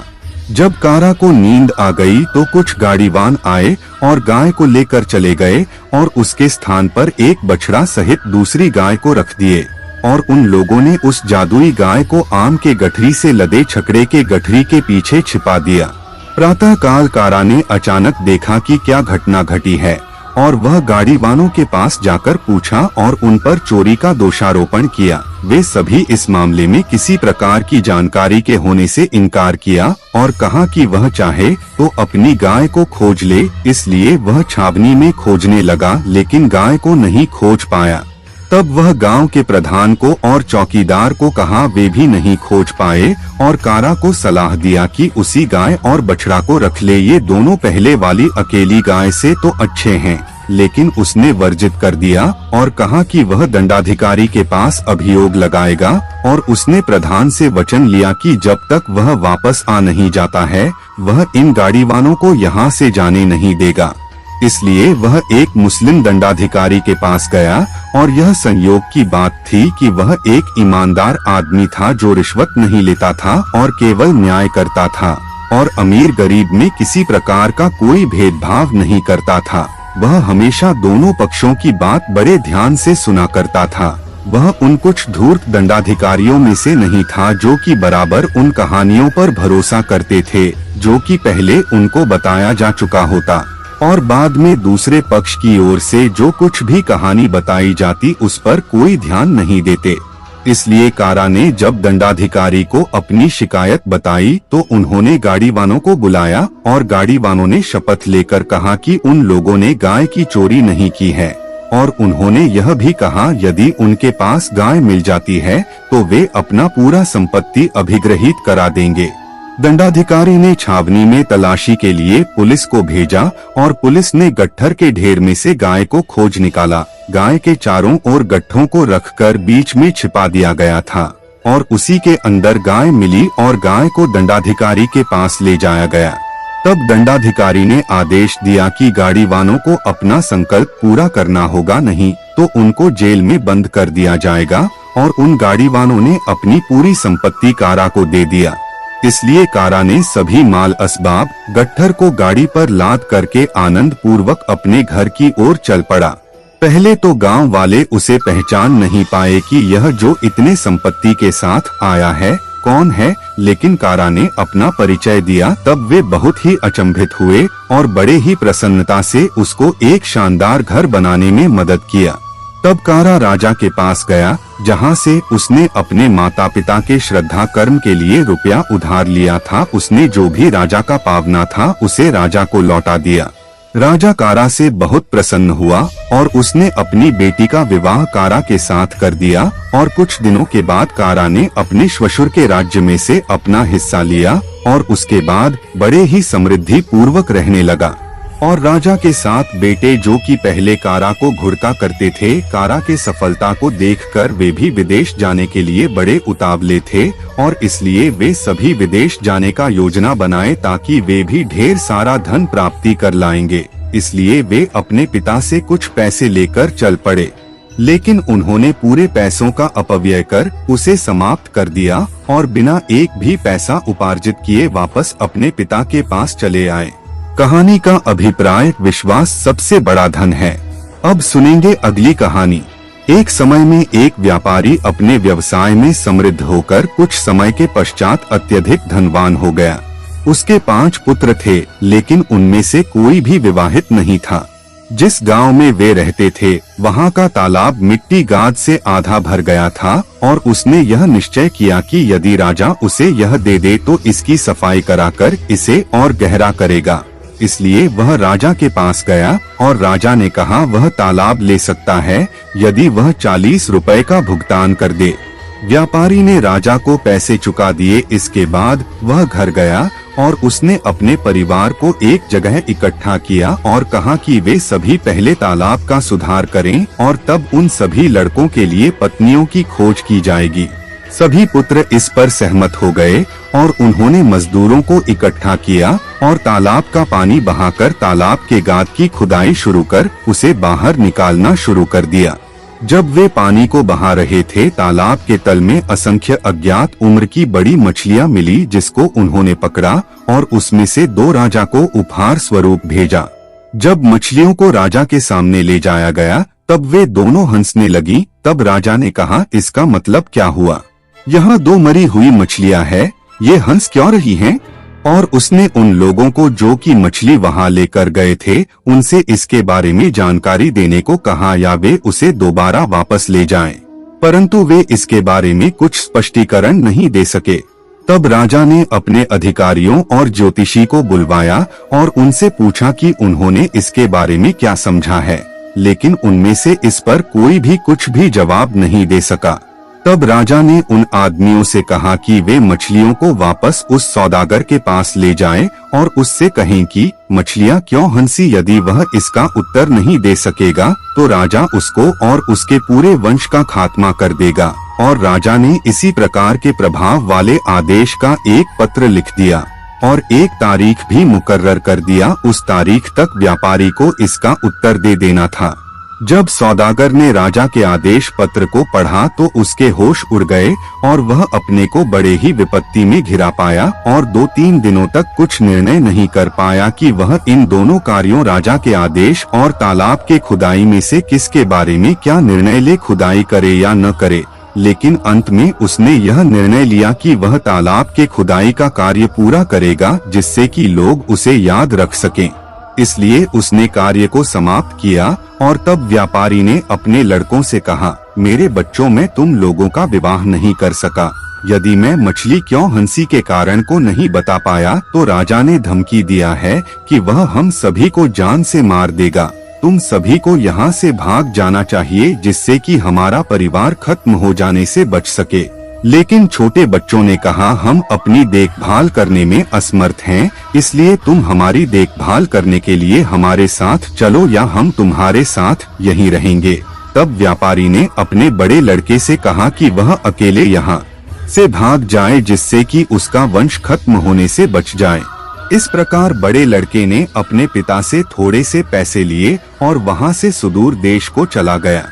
जब कारा को नींद आ गई तो कुछ गाड़ीवान आए और गाय को लेकर चले गए और उसके स्थान पर एक बछड़ा सहित दूसरी गाय को रख दिए और उन लोगों ने उस जादुई गाय को आम के गठरी से लदे छकड़े के गठरी के पीछे छिपा दिया। प्रातः काल कारा ने अचानक देखा कि क्या घटना घटी है और वह गाड़ीवानों के पास जाकर पूछा और उन पर चोरी का दोषारोपण किया। वे सभी इस मामले में किसी प्रकार की जानकारी के होने से इनकार किया और कहा कि वह चाहे तो अपनी गाय को खोज ले। इसलिए वह छावनी में खोजने लगा लेकिन गाय को नहीं खोज पाया। तब वह गांव के प्रधान को और चौकीदार को कहा, वे भी नहीं खोज पाए और कारा को सलाह दिया कि उसी गाय और बछड़ा को रख ले। ये दोनों पहले वाली अकेली गाय से तो अच्छे हैं, लेकिन उसने वर्जित कर दिया और कहा कि वह दंडाधिकारी के पास अभियोग लगाएगा और उसने प्रधान से वचन लिया कि जब तक वह वापस आ नहीं जाता है वह इन गाड़ीवानों को यहाँ से जाने नहीं देगा। इसलिए वह एक मुस्लिम दंडाधिकारी के पास गया और यह संयोग की बात थी कि वह एक ईमानदार आदमी था जो रिश्वत नहीं लेता था और केवल न्याय करता था और अमीर गरीब में किसी प्रकार का कोई भेदभाव नहीं करता था। वह हमेशा दोनों पक्षों की बात बड़े ध्यान से सुना करता था। वह उन कुछ धूर्त दंडाधिकारियों में से नहीं था जो कि बराबर उन कहानियों पर भरोसा करते थे जो कि पहले उनको बताया जा चुका होता और बाद में दूसरे पक्ष की ओर से जो कुछ भी कहानी बताई जाती उस पर कोई ध्यान नहीं देते। इसलिए कारा ने जब दंडाधिकारी को अपनी शिकायत बताई तो उन्होंने गाड़ीवानों को बुलाया और गाड़ीवानों ने शपथ लेकर कहा कि उन लोगों ने गाय की चोरी नहीं की है और उन्होंने यह भी कहा यदि उनके पास गाय मिल जाती है तो वे अपना पूरा संपत्ति अभिग्रहित करा देंगे। दंडाधिकारी ने छावनी में तलाशी के लिए पुलिस को भेजा और पुलिस ने गट्ठर के ढेर में से गाय को खोज निकाला। गाय के चारों ओर गट्ठों को रखकर बीच में छिपा दिया गया था और उसी के अंदर गाय मिली और गाय को दंडाधिकारी के पास ले जाया गया। तब दंडाधिकारी ने आदेश दिया कि गाड़ीवानों को अपना संकल्प पूरा करना होगा, नहीं तो उनको जेल में बंद कर दिया जाएगा और उन गाड़ीवानों ने अपनी पूरी संपत्ति कारा को दे दिया। इसलिए कारा ने सभी माल असबाब गट्ठर को गाड़ी पर लाद करके आनंद पूर्वक अपने घर की ओर चल पड़ा। पहले तो गांव वाले उसे पहचान नहीं पाए कि यह जो इतने संपत्ति के साथ आया है कौन है, लेकिन कारा ने अपना परिचय दिया। तब वे बहुत ही अचंभित हुए और बड़े ही प्रसन्नता से उसको एक शानदार घर बनाने में मदद किया। तब कारा राजा के पास गया जहां से उसने अपने माता पिता के श्रद्धा कर्म के लिए रुपया उधार लिया था। उसने जो भी राजा का पावना था उसे राजा को लौटा दिया। राजा कारा से बहुत प्रसन्न हुआ और उसने अपनी बेटी का विवाह कारा के साथ कर दिया और कुछ दिनों के बाद कारा ने अपने श्वशुर के राज्य में से अपना हिस्सा लिया और उसके बाद बड़े ही समृद्धि पूर्वक रहने लगा। और राजा के साथ बेटे जो कि पहले कारा को घुड़का करते थे, कारा के सफलता को देखकर वे भी विदेश जाने के लिए बड़े उतावले थे और इसलिए वे सभी विदेश जाने का योजना बनाए ताकि वे भी ढेर सारा धन प्राप्ति कर लाएंगे। इसलिए वे अपने पिता से कुछ पैसे लेकर चल पड़े, लेकिन उन्होंने पूरे पैसों का अपव्यय कर उसे समाप्त कर दिया और बिना एक भी पैसा उपार्जित किए वापस अपने पिता के पास चले आए। कहानी का अभिप्राय: विश्वास सबसे बड़ा धन है। अब सुनेंगे अगली कहानी। एक समय में एक व्यापारी अपने व्यवसाय में समृद्ध होकर कुछ समय के पश्चात अत्यधिक धनवान हो गया। उसके 5 पुत्र थे, लेकिन उनमें से कोई भी विवाहित नहीं था। जिस गांव में वे रहते थे, वहां का तालाब मिट्टी गाद से आधा भर गया था और उसने यह निश्चय किया कि यदि राजा उसे यह दे दे तो इसकी सफाई कराकर इसे और गहरा करेगा। इसलिए वह राजा के पास गया और राजा ने कहा वह तालाब ले सकता है यदि वह 40 रुपए का भुगतान कर दे। व्यापारी ने राजा को पैसे चुका दिए। इसके बाद वह घर गया और उसने अपने परिवार को एक जगह इकट्ठा किया और कहा कि वे सभी पहले तालाब का सुधार करें और तब उन सभी लड़कों के लिए पत्नियों की खोज की जाएगी। सभी पुत्र इस पर सहमत हो गए और उन्होंने मजदूरों को इकट्ठा किया और तालाब का पानी बहाकर तालाब के गाद की खुदाई शुरू कर उसे बाहर निकालना शुरू कर दिया। जब वे पानी को बहा रहे थे, तालाब के तल में असंख्य अज्ञात उम्र की बड़ी मछलियां मिली, जिसको उन्होंने पकड़ा और उसमें से 2 राजा को उपहार स्वरूप भेजा। जब मछलियों को राजा के सामने ले जाया गया, तब वे दोनों हंसने लगी। तब राजा ने कहा, इसका मतलब क्या हुआ? यहाँ 2 मरी हुई मछलियां हैं, ये हंस क्यों रही हैं? और उसने उन लोगों को जो कि मछली वहां लेकर गए थे, उनसे इसके बारे में जानकारी देने को कहा या वे उसे दोबारा वापस ले जाएं। परंतु वे इसके बारे में कुछ स्पष्टीकरण नहीं दे सके। तब राजा ने अपने अधिकारियों और ज्योतिषी को बुलवाया और उनसे पूछा कि उन्होंने इसके बारे में क्या समझा है, लेकिन उनमें से इस पर कोई भी कुछ भी जवाब नहीं दे सका। तब राजा ने उन आदमियों से कहा कि वे मछलियों को वापस उस सौदागर के पास ले जाएं और उससे कहें कि मछलियां क्यों हंसी। यदि वह इसका उत्तर नहीं दे सकेगा तो राजा उसको और उसके पूरे वंश का खात्मा कर देगा। और राजा ने इसी प्रकार के प्रभाव वाले आदेश का एक पत्र लिख दिया और एक तारीख भी मुकर्रर कर दिया। उस तारीख तक व्यापारी को इसका उत्तर दे देना था। जब सौदागर ने राजा के आदेश पत्र को पढ़ा तो उसके होश उड़ गए और वह अपने को बड़े ही विपत्ति में घिरा पाया और 2-3 दिनों तक कुछ निर्णय नहीं कर पाया कि वह इन दोनों कार्यों, राजा के आदेश और तालाब के खुदाई में से किसके बारे में क्या निर्णय ले, खुदाई करे या न करे। लेकिन अंत में उसने यह निर्णय लिया कि वह तालाब के खुदाई का कार्य पूरा करेगा, जिससे कि लोग उसे याद रख सकें। इसलिए उसने कार्य को समाप्त किया और तब व्यापारी ने अपने लड़कों से कहा, मेरे बच्चों, मैं तुम लोगों का विवाह नहीं कर सका। यदि मैं मछली क्यों हंसी के कारण को नहीं बता पाया तो राजा ने धमकी दिया है कि वह हम सभी को जान से मार देगा। तुम सभी को यहाँ से भाग जाना चाहिए, जिससे कि हमारा परिवार खत्म हो जाने से बच सके। लेकिन छोटे बच्चों ने कहा, हम अपनी देखभाल करने में असमर्थ हैं, इसलिए तुम हमारी देखभाल करने के लिए हमारे साथ चलो या हम तुम्हारे साथ यहीं रहेंगे। तब व्यापारी ने अपने बड़े लड़के से कहा कि वह अकेले यहाँ से भाग जाए, जिससे कि उसका वंश खत्म होने से बच जाए। इस प्रकार बड़े लड़के ने अपने पिता से थोड़े से पैसे लिए और वहाँ से सुदूर देश को चला गया।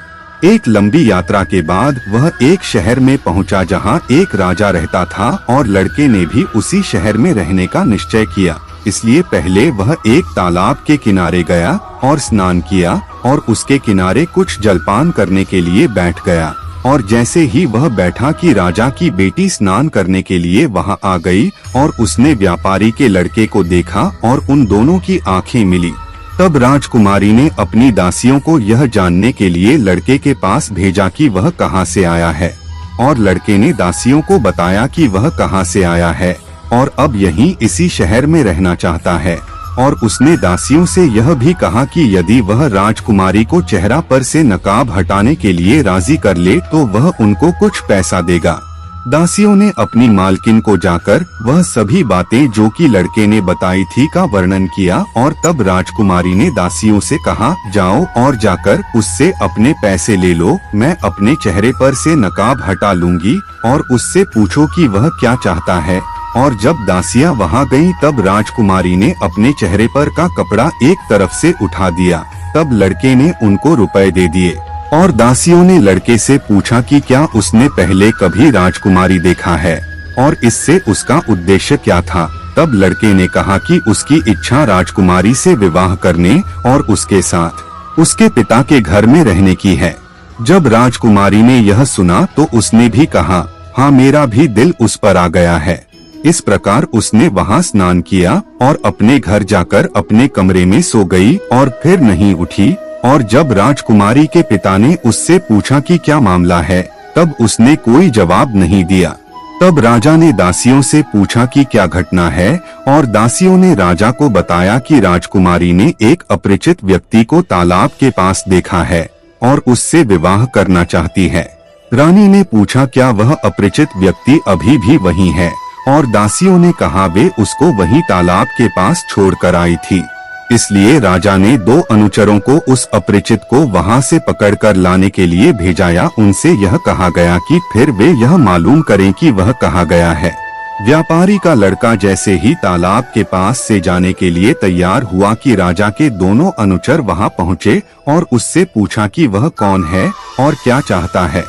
एक लंबी यात्रा के बाद वह एक शहर में पहुंचा जहां एक राजा रहता था और लड़के ने भी उसी शहर में रहने का निश्चय किया। इसलिए पहले वह एक तालाब के किनारे गया और स्नान किया और उसके किनारे कुछ जलपान करने के लिए बैठ गया। और जैसे ही वह बैठा कि राजा की बेटी स्नान करने के लिए वहां आ गई और उसने व्यापारी के लड़के को देखा और उन दोनों की आंखें मिली। तब राजकुमारी ने अपनी दासियों को यह जानने के लिए लड़के के पास भेजा कि वह कहाँ से आया है, और लड़के ने दासियों को बताया कि वह कहाँ से आया है और अब यहीं इसी शहर में रहना चाहता है। और उसने दासियों से यह भी कहा कि यदि वह राजकुमारी को चेहरा पर से नकाब हटाने के लिए राजी कर ले तो वह उनको कुछ पैसा देगा। दासियों ने अपनी मालकिन को जाकर वह सभी बातें जो कि लड़के ने बताई थी का वर्णन किया और तब राजकुमारी ने दासियों से कहा, जाओ और जाकर उससे अपने पैसे ले लो, मैं अपने चेहरे पर से नकाब हटा लूंगी और उससे पूछो कि वह क्या चाहता है। और जब दासियां वहां गईं, तब राजकुमारी ने अपने चेहरे पर का कपड़ा एक तरफ से उठा दिया। तब लड़के ने उनको रुपए दे दिए और दासियों ने लड़के से पूछा कि क्या उसने पहले कभी राजकुमारी देखा है और इससे उसका उद्देश्य क्या था। तब लड़के ने कहा कि उसकी इच्छा राजकुमारी से विवाह करने और उसके साथ उसके पिता के घर में रहने की है। जब राजकुमारी ने यह सुना तो उसने भी कहा, हाँ, मेरा भी दिल उस पर आ गया है। इस प्रकार उसने वहाँ स्नान किया और अपने घर जाकर अपने कमरे में सो गई और फिर नहीं उठी। और जब राजकुमारी के पिता ने उससे पूछा कि क्या मामला है, तब उसने कोई जवाब नहीं दिया। तब राजा ने दासियों से पूछा कि क्या घटना है, और दासियों ने राजा को बताया कि राजकुमारी ने एक अपरिचित व्यक्ति को तालाब के पास देखा है और उससे विवाह करना चाहती है। रानी ने पूछा, क्या वह अपरिचित व्यक्ति अभी भी वहीं है, और दासियों ने कहा वे उसको वहीं तालाब के पास छोड़कर आई थी। इसलिए राजा ने 2 अनुचरों को उस अपरिचित को वहां से पकड़कर लाने के लिए भेजाया। उनसे यह कहा गया कि फिर वे यह मालूम करें कि वह कहाँ गया है। व्यापारी का लड़का जैसे ही तालाब के पास से जाने के लिए तैयार हुआ कि राजा के दोनों अनुचर वहां पहुंचे और उससे पूछा कि वह कौन है और क्या चाहता है।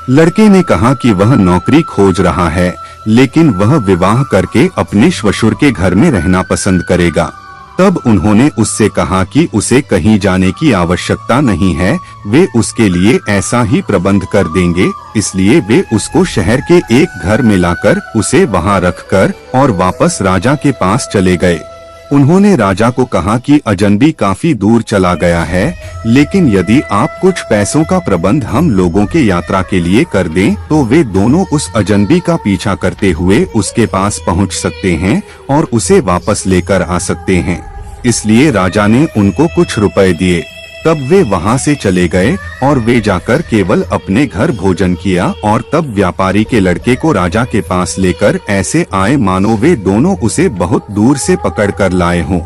लड़के ने कहा कि वह नौकरी खोज रहा है, लेकिन वह विवाह करके अपने श्वशुर के घर में रहना पसंद करेगा। तब उन्होंने उससे कहा कि उसे कहीं जाने की आवश्यकता नहीं है, वे उसके लिए ऐसा ही प्रबंध कर देंगे। इसलिए वे उसको शहर के एक घर में लाकर उसे वहां रखकर और वापस राजा के पास चले गए। उन्होंने राजा को कहा कि अजनबी काफी दूर चला गया है, लेकिन यदि आप कुछ पैसों का प्रबंध हम लोगों के यात्रा के लिए कर दें तो वे दोनों उस अजनबी का पीछा करते हुए उसके पास पहुंच सकते हैं और उसे वापस लेकर आ सकते हैं। इसलिए राजा ने उनको कुछ रुपए दिए। तब वे वहां से चले गए और वे जाकर केवल अपने घर भोजन किया, और तब व्यापारी के लड़के को राजा के पास लेकर ऐसे आए मानो वे दोनों उसे बहुत दूर से पकड़ कर लाए हों।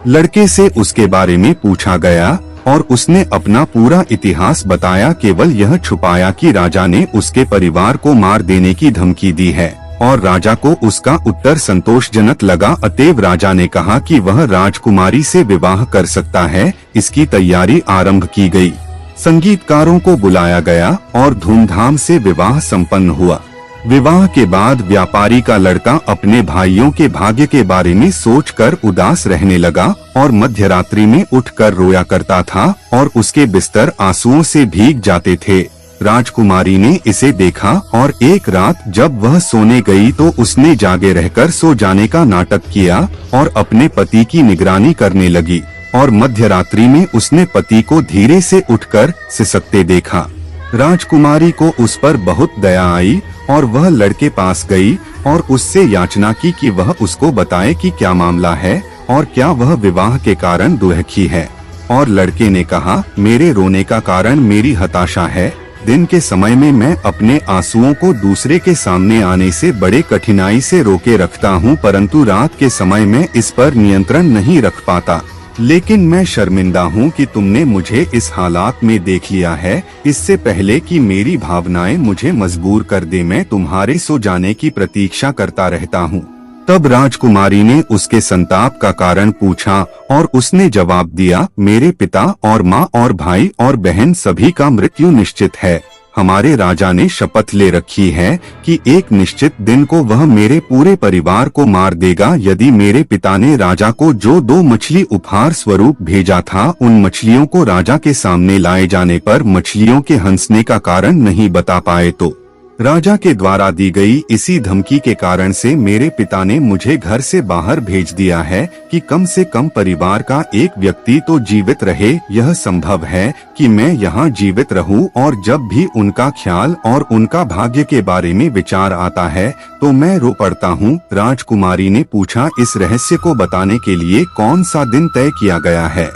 लड़के से उसके बारे में पूछा गया और उसने अपना पूरा इतिहास बताया, केवल यह छुपाया कि राजा ने उसके परिवार को मार देने की धमकी दी है। और राजा को उसका उत्तर संतोषजनक लगा। अतएव राजा ने कहा कि वह राजकुमारी से विवाह कर सकता है। इसकी तैयारी आरंभ की गई। संगीतकारों को बुलाया गया और धूमधाम से विवाह संपन्न हुआ। विवाह के बाद व्यापारी का लड़का अपने भाइयों के भाग्य के बारे में सोचकर उदास रहने लगा और मध्यरात्रि में उठकर रोया करता था और उसके बिस्तर आंसुओं से भीग जाते थे। राजकुमारी ने इसे देखा और एक रात जब वह सोने गई तो उसने जागे रहकर सो जाने का नाटक किया और अपने पति की निगरानी करने लगी। और मध्यरात्रि में उसने पति को धीरे से उठकर सिसकते देखा। राजकुमारी को उस पर बहुत दया आई और वह लड़के पास गई और उससे याचना की कि वह उसको बताए कि क्या मामला है और क्या वह विवाह के कारण दुखी है। और लड़के ने कहा, मेरे रोने का कारण मेरी हताशा है। दिन के समय में मैं अपने आंसुओं को दूसरे के सामने आने से बड़े कठिनाई से रोके रखता हूँ, परंतु रात के समय में इस पर नियंत्रण नहीं रख पाता। लेकिन मैं शर्मिंदा हूँ कि तुमने मुझे इस हालात में देख लिया है। इससे पहले कि मेरी भावनाएं मुझे मजबूर कर दे, मैं तुम्हारे सो जाने की प्रतीक्षा करता रहता हूँ। तब राजकुमारी ने उसके संताप का कारण पूछा और उसने जवाब दिया, मेरे पिता और माँ और भाई और बहन सभी का मृत्यु निश्चित है। हमारे राजा ने शपथ ले रखी है कि एक निश्चित दिन को वह मेरे पूरे परिवार को मार देगा। यदि मेरे पिता ने राजा को जो 2 मछली उपहार स्वरूप भेजा था, उन मछलियों को राजा के सामने लाए जाने पर मछलियों के हंसने का कारण नहीं बता पाए तो राजा के द्वारा दी गई इसी धमकी के कारण से मेरे पिता ने मुझे घर से बाहर भेज दिया है कि कम से कम परिवार का एक व्यक्ति तो जीवित रहे। यह संभव है कि मैं यहाँ जीवित रहूं और जब भी उनका ख्याल और उनका भाग्य के बारे में विचार आता है तो मैं रो पड़ता हूँ। राजकुमारी ने पूछा, इस रहस्य को बताने के लिए कौन सा दिन तय किया गया है?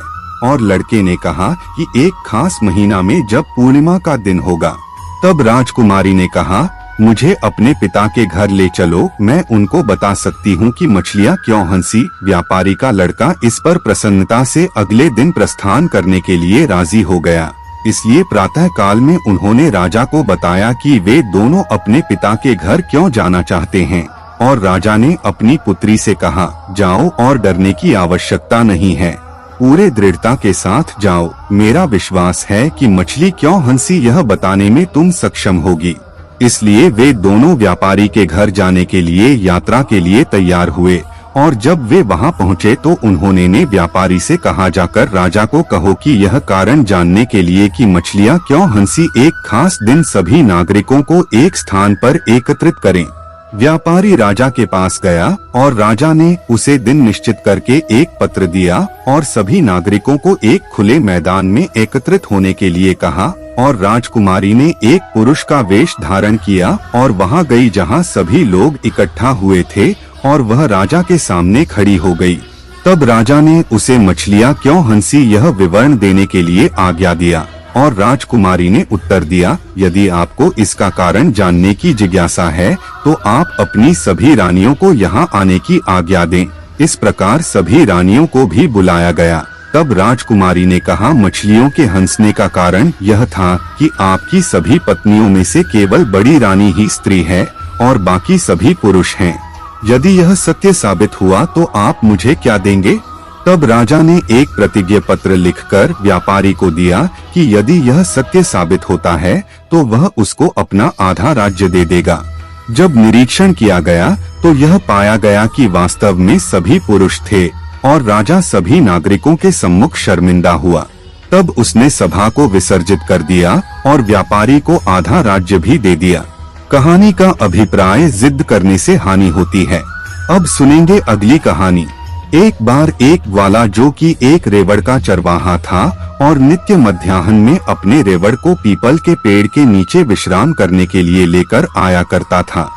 और लड़के ने कहा कि एक खास महीना में जब पूर्णिमा का दिन होगा। तब राजकुमारी ने कहा, मुझे अपने पिता के घर ले चलो, मैं उनको बता सकती हूँ कि मछलियाँ क्यों हंसी। व्यापारी का लड़का इस पर प्रसन्नता से अगले दिन प्रस्थान करने के लिए राजी हो गया। इसलिए प्रातः काल में उन्होंने राजा को बताया कि वे दोनों अपने पिता के घर क्यों जाना चाहते हैं। और राजा ने अपनी पुत्री से कहा, जाओ और डरने की आवश्यकता नहीं है, पूरे दृढ़ता के साथ जाओ। मेरा विश्वास है कि मछली क्यों हंसी यह बताने में तुम सक्षम होगी। इसलिए वे दोनों व्यापारी के घर जाने के लिए यात्रा के लिए तैयार हुए और जब वे वहां पहुंचे तो उन्होंने ने व्यापारी से कहा, जाकर राजा को कहो कि यह कारण जानने के लिए कि मछलियां क्यों हंसी एक खास दिन सभी नागरिकों को एक स्थान पर एकत्रित करें। व्यापारी राजा के पास गया और राजा ने उसे दिन निश्चित करके एक पत्र दिया और सभी नागरिकों को एक खुले मैदान में एकत्रित होने के लिए कहा। और राजकुमारी ने एक पुरुष का वेश धारण किया और वहां गई जहां सभी लोग इकट्ठा हुए थे और वह राजा के सामने खड़ी हो गई। तब राजा ने उसे मछलियां क्यों हंसी यह विवरण देने के लिए आज्ञा दिया और राजकुमारी ने उत्तर दिया, यदि आपको इसका कारण जानने की जिज्ञासा है तो आप अपनी सभी रानियों को यहाँ आने की आज्ञा दें। इस प्रकार सभी रानियों को भी बुलाया गया। तब राजकुमारी ने कहा, मछलियों के हंसने का कारण यह था कि आपकी सभी पत्नियों में से केवल बड़ी रानी ही स्त्री है और बाकी सभी पुरुष हैं। यदि यह सत्य साबित हुआ तो आप मुझे क्या देंगे? तब राजा ने एक प्रतिज्ञा पत्र लिखकर व्यापारी को दिया कि यदि यह सत्य साबित होता है तो वह उसको अपना आधा राज्य दे देगा। जब निरीक्षण किया गया तो यह पाया गया कि वास्तव में सभी पुरुष थे और राजा सभी नागरिकों के सम्मुख शर्मिंदा हुआ। तब उसने सभा को विसर्जित कर दिया और व्यापारी को आधा राज्य भी दे दिया। कहानी का अभिप्राय, जिद करने से हानि होती है। अब सुनेंगे अगली कहानी। एक बार एक ग्वाला जो कि एक रेवड़ का चरवाहा था और नित्य मध्याह्न में अपने रेवड़ को पीपल के पेड़ के नीचे विश्राम करने के लिए लेकर आया करता था।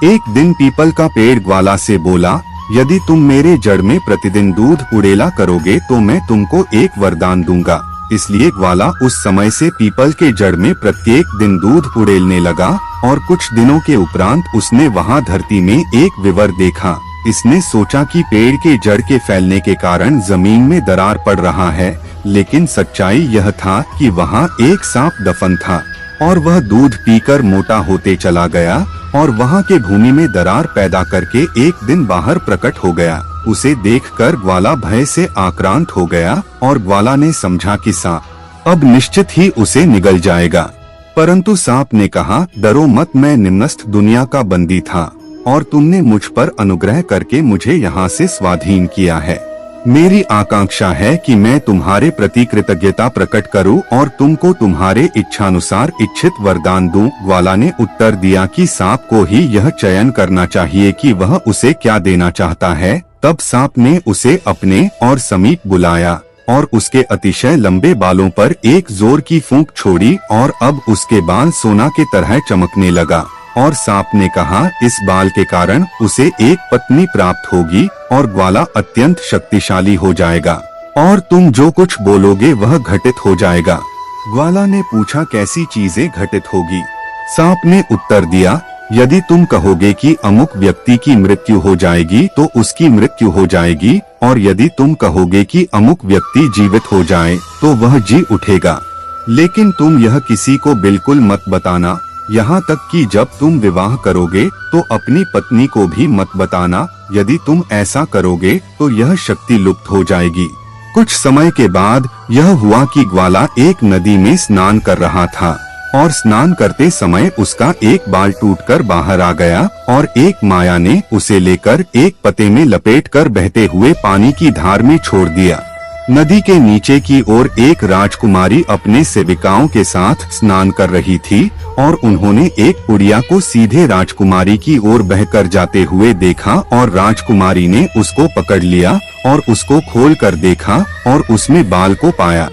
एक दिन पीपल का पेड़ ग्वाला से बोला, यदि तुम मेरे जड़ में प्रतिदिन दूध उड़ेला करोगे तो मैं तुमको एक वरदान दूंगा। इसलिए ग्वाला उस समय से पीपल के जड़ में प्रत्येक दिन दूध उड़ेलने लगा और कुछ दिनों के उपरांत उसने वहां धरती में एक विवर देखा। इसने सोचा कि पेड़ के जड़ के फैलने के कारण जमीन में दरार पड़ रहा है, लेकिन सच्चाई यह था कि वहां एक सांप दफन था और वह दूध पीकर मोटा होते चला गया और वहां के भूमि में दरार पैदा करके एक दिन बाहर प्रकट हो गया। उसे देखकर ग्वाला भय से आक्रांत हो गया और ग्वाला ने समझा कि सांप अब निश्चित ही उसे निगल जाएगा। परंतु सांप ने कहा, डरो मत, मैं निम्नस्थ दुनिया का बंदी था और तुमने मुझ पर अनुग्रह करके मुझे यहाँ से स्वाधीन किया है। मेरी आकांक्षा है कि मैं तुम्हारे प्रति कृतज्ञता प्रकट करूं और तुमको तुम्हारे इच्छानुसार इच्छित वरदान दूं। ग्वाला ने उत्तर दिया कि सांप को ही यह चयन करना चाहिए कि वह उसे क्या देना चाहता है। तब सांप ने उसे अपने और समीप बुलाया और उसके अतिशय लंबे बालों पर एक जोर की फूंक छोड़ी और अब उसके बाल सोना के तरह चमकने लगा। और सांप ने कहा, इस बाल के कारण उसे एक पत्नी प्राप्त होगी और ग्वाला अत्यंत शक्तिशाली हो जाएगा और तुम जो कुछ बोलोगे वह घटित हो जाएगा। ग्वाला ने पूछा, कैसी चीजें घटित होगी? सांप ने उत्तर दिया, यदि तुम कहोगे कि अमुक व्यक्ति की मृत्यु हो जाएगी तो उसकी मृत्यु हो जाएगी, और यदि तुम कहोगे कि अमुक व्यक्ति जीवित हो जाए तो वह जी उठेगा। लेकिन तुम यह किसी को बिल्कुल मत बताना, यहाँ तक कि जब तुम विवाह करोगे तो अपनी पत्नी को भी मत बताना। यदि तुम ऐसा करोगे तो यह शक्ति लुप्त हो जाएगी। कुछ समय के बाद यह हुआ कि ग्वाला एक नदी में स्नान कर रहा था और स्नान करते समय उसका एक बाल टूटकर बाहर आ गया और एक माया ने उसे लेकर एक पते में लपेटकर बहते हुए पानी की धार में छोड़ दिया। नदी के नीचे की ओर एक राजकुमारी अपने सेविकाओं के साथ स्नान कर रही थी और उन्होंने एक पुड़िया को सीधे राजकुमारी की ओर बहकर जाते हुए देखा और राजकुमारी ने उसको पकड़ लिया और उसको खोल कर देखा और उसमें बाल को पाया।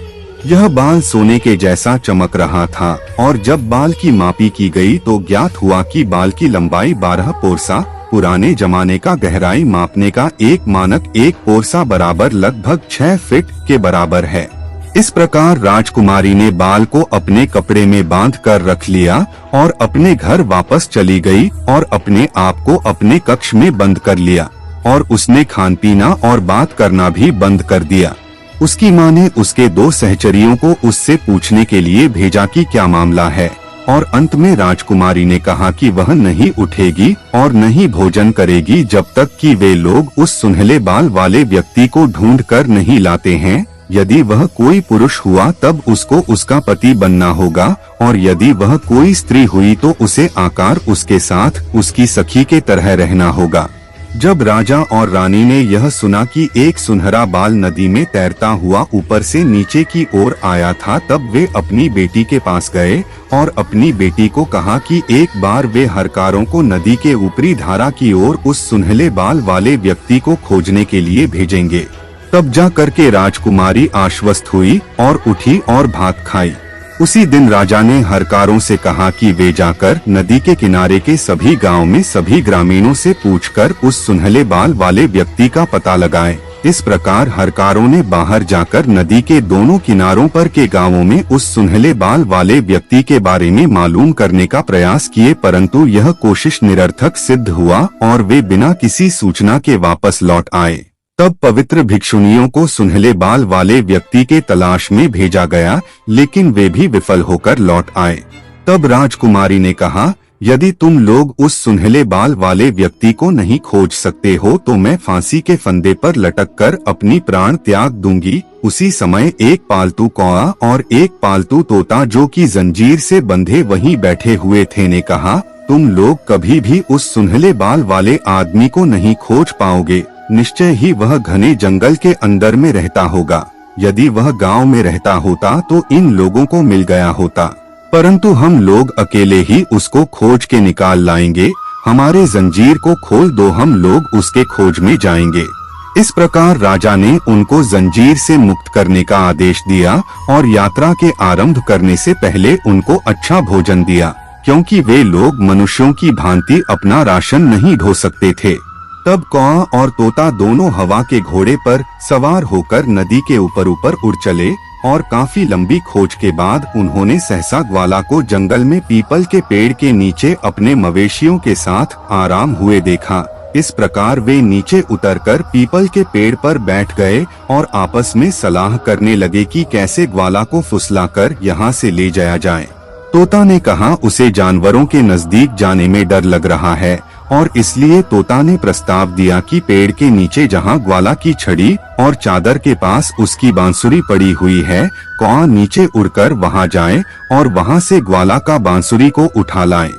यह बाल सोने के जैसा चमक रहा था और जब बाल की मापी की गई तो ज्ञात हुआ कि बाल की लंबाई 12 पोरसा, पुराने जमाने का गहराई मापने का एक मानक 1 पोरसा बराबर लगभग 6 फीट के बराबर है। इस प्रकार राजकुमारी ने बाल को अपने कपड़े में बांध कर रख लिया और अपने घर वापस चली गई और अपने आप को अपने कक्ष में बंद कर लिया और उसने खान पीना और बात करना भी बंद कर दिया। उसकी माँ ने उसके 2 सहचरियों को उससे पूछने के लिए भेजा कि क्या मामला है, और अंत में राजकुमारी ने कहा कि वह नहीं उठेगी और नहीं भोजन करेगी जब तक कि वे लोग उस सुनहले बाल वाले व्यक्ति को ढूंढ कर नहीं लाते हैं। यदि वह कोई पुरुष हुआ तब उसको उसका पति बनना होगा और यदि वह कोई स्त्री हुई तो उसे आकार उसके साथ उसकी सखी के तरह रहना होगा। जब राजा और रानी ने यह सुना कि एक सुनहरा बाल नदी में तैरता हुआ ऊपर से नीचे की ओर आया था, तब वे अपनी बेटी के पास गए और अपनी बेटी को कहा कि एक बार वे हरकारों को नदी के ऊपरी धारा की ओर उस सुनहले बाल वाले व्यक्ति को खोजने के लिए भेजेंगे। तब जा करके राजकुमारी आश्वस्त हुई और उठी और भात खाई। उसी दिन राजा ने हरकारों से कहा कि वे जाकर नदी के किनारे के सभी गांव में सभी ग्रामीणों से पूछकर उस सुनहले बाल वाले व्यक्ति का पता लगाएं। इस प्रकार हरकारों ने बाहर जाकर नदी के दोनों किनारों पर के गांवों में उस सुनहले बाल वाले व्यक्ति के बारे में मालूम करने का प्रयास किए, परंतु यह कोशिश निरर्थक सिद्ध हुआ और वे बिना किसी सूचना के वापस लौट आए। तब पवित्र भिक्षुनियों को सुनहले बाल वाले व्यक्ति के तलाश में भेजा गया, लेकिन वे भी विफल होकर लौट आए। तब राजकुमारी ने कहा, यदि तुम लोग उस सुनहले बाल वाले व्यक्ति को नहीं खोज सकते हो तो मैं फांसी के फंदे पर लटककर अपनी प्राण त्याग दूंगी। उसी समय एक पालतू कौआ और एक पालतू तोता जो कि जंजीर से बंधे वहीं बैठे हुए थे ने कहा, तुम लोग कभी भी उस सुनहले बाल वाले आदमी को नहीं खोज पाओगे। निश्चय ही वह घने जंगल के अंदर में रहता होगा। यदि वह गांव में रहता होता तो इन लोगों को मिल गया होता, परंतु हम लोग अकेले ही उसको खोज के निकाल लाएंगे। हमारे जंजीर को खोल दो, हम लोग उसके खोज में जाएंगे। इस प्रकार राजा ने उनको जंजीर से मुक्त करने का आदेश दिया और यात्रा के आरंभ करने से पहले उनको अच्छा भोजन दिया, क्योंकि वे लोग मनुष्यों की भांति अपना राशन नहीं ढो सकते थे। तब कौआ और तोता दोनों हवा के घोड़े पर सवार होकर नदी के ऊपर उड़ चले और काफी लंबी खोज के बाद उन्होंने सहसा ग्वाला को जंगल में पीपल के पेड़ के नीचे अपने मवेशियों के साथ आराम हुए देखा। इस प्रकार वे नीचे उतरकर पीपल के पेड़ पर बैठ गए और आपस में सलाह करने लगे कि कैसे ग्वाला को फुसलाकर यहाँ से ले जाया जाए। तोता ने कहा, उसे जानवरों के नजदीक जाने में डर लग रहा है और इसलिए तोता ने प्रस्ताव दिया कि पेड़ के नीचे जहाँ ग्वाला की छड़ी और चादर के पास उसकी बांसुरी पड़ी हुई है, कौआ नीचे उड़कर वहाँ जाए और वहाँ से ग्वाला का बांसुरी को उठा लाए।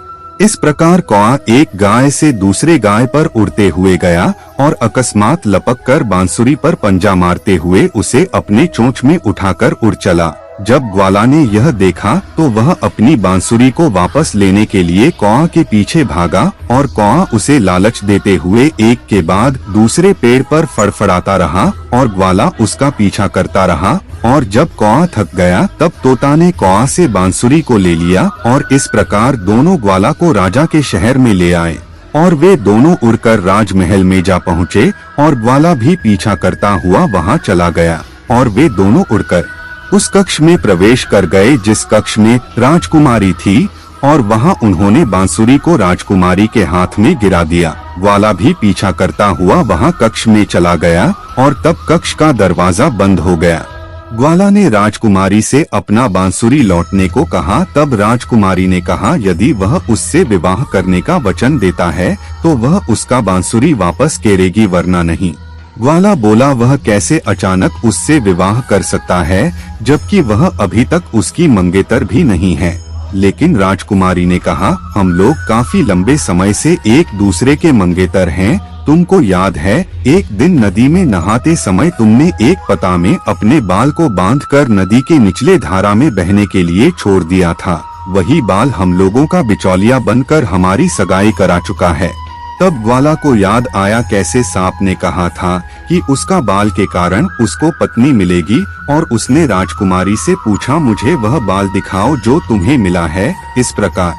इस प्रकार कौआ एक गाय से दूसरे गाय पर उड़ते हुए गया और अकस्मात लपक कर बांसुरी पर पंजा मारते हुए उसे अपने चोंच में उठाकर उड़ चला। जब ग्वाला ने यह देखा तो वह अपनी बांसुरी को वापस लेने के लिए कौआ के पीछे भागा और कौआ उसे लालच देते हुए एक के बाद दूसरे पेड़ पर फड़फड़ाता रहा और ग्वाला उसका पीछा करता रहा। और जब कौआ थक गया तब तोता ने कौआ से बांसुरी को ले लिया और इस प्रकार दोनों ग्वाला को राजा के शहर में ले आए और वे दोनों उड़कर राजमहल में जा पहुँचे और ग्वाला भी पीछा करता हुआ वहाँ चला गया और वे दोनों उड़कर उस कक्ष में प्रवेश कर गए जिस कक्ष में राजकुमारी थी और वहां उन्होंने बांसुरी को राजकुमारी के हाथ में गिरा दिया। ग्वाला भी पीछा करता हुआ वहां कक्ष में चला गया और तब कक्ष का दरवाजा बंद हो गया। ग्वाला ने राजकुमारी से अपना बांसुरी लौटने को कहा। तब राजकुमारी ने कहा, यदि वह उससे विवाह करने का वचन देता है तो वह उसका बांसुरी वापस केरेगी, वरना नहीं। ग्वाला बोला, वह कैसे अचानक उससे विवाह कर सकता है जबकि वह अभी तक उसकी मंगेतर भी नहीं है। लेकिन राजकुमारी ने कहा, हम लोग काफी लंबे समय से एक दूसरे के मंगेतर हैं। तुमको याद है एक दिन नदी में नहाते समय तुमने एक पता में अपने बाल को बांधकर नदी के निचले धारा में बहने के लिए छोड़ दिया था। वही बाल हम लोगों का बिचौलिया बनकर हमारी सगाई करा चुका है। तब ग्वाला को याद आया कैसे सांप ने कहा था कि उसका बाल के कारण उसको पत्नी मिलेगी और उसने राजकुमारी से पूछा, मुझे वह बाल दिखाओ जो तुम्हें मिला है। इस प्रकार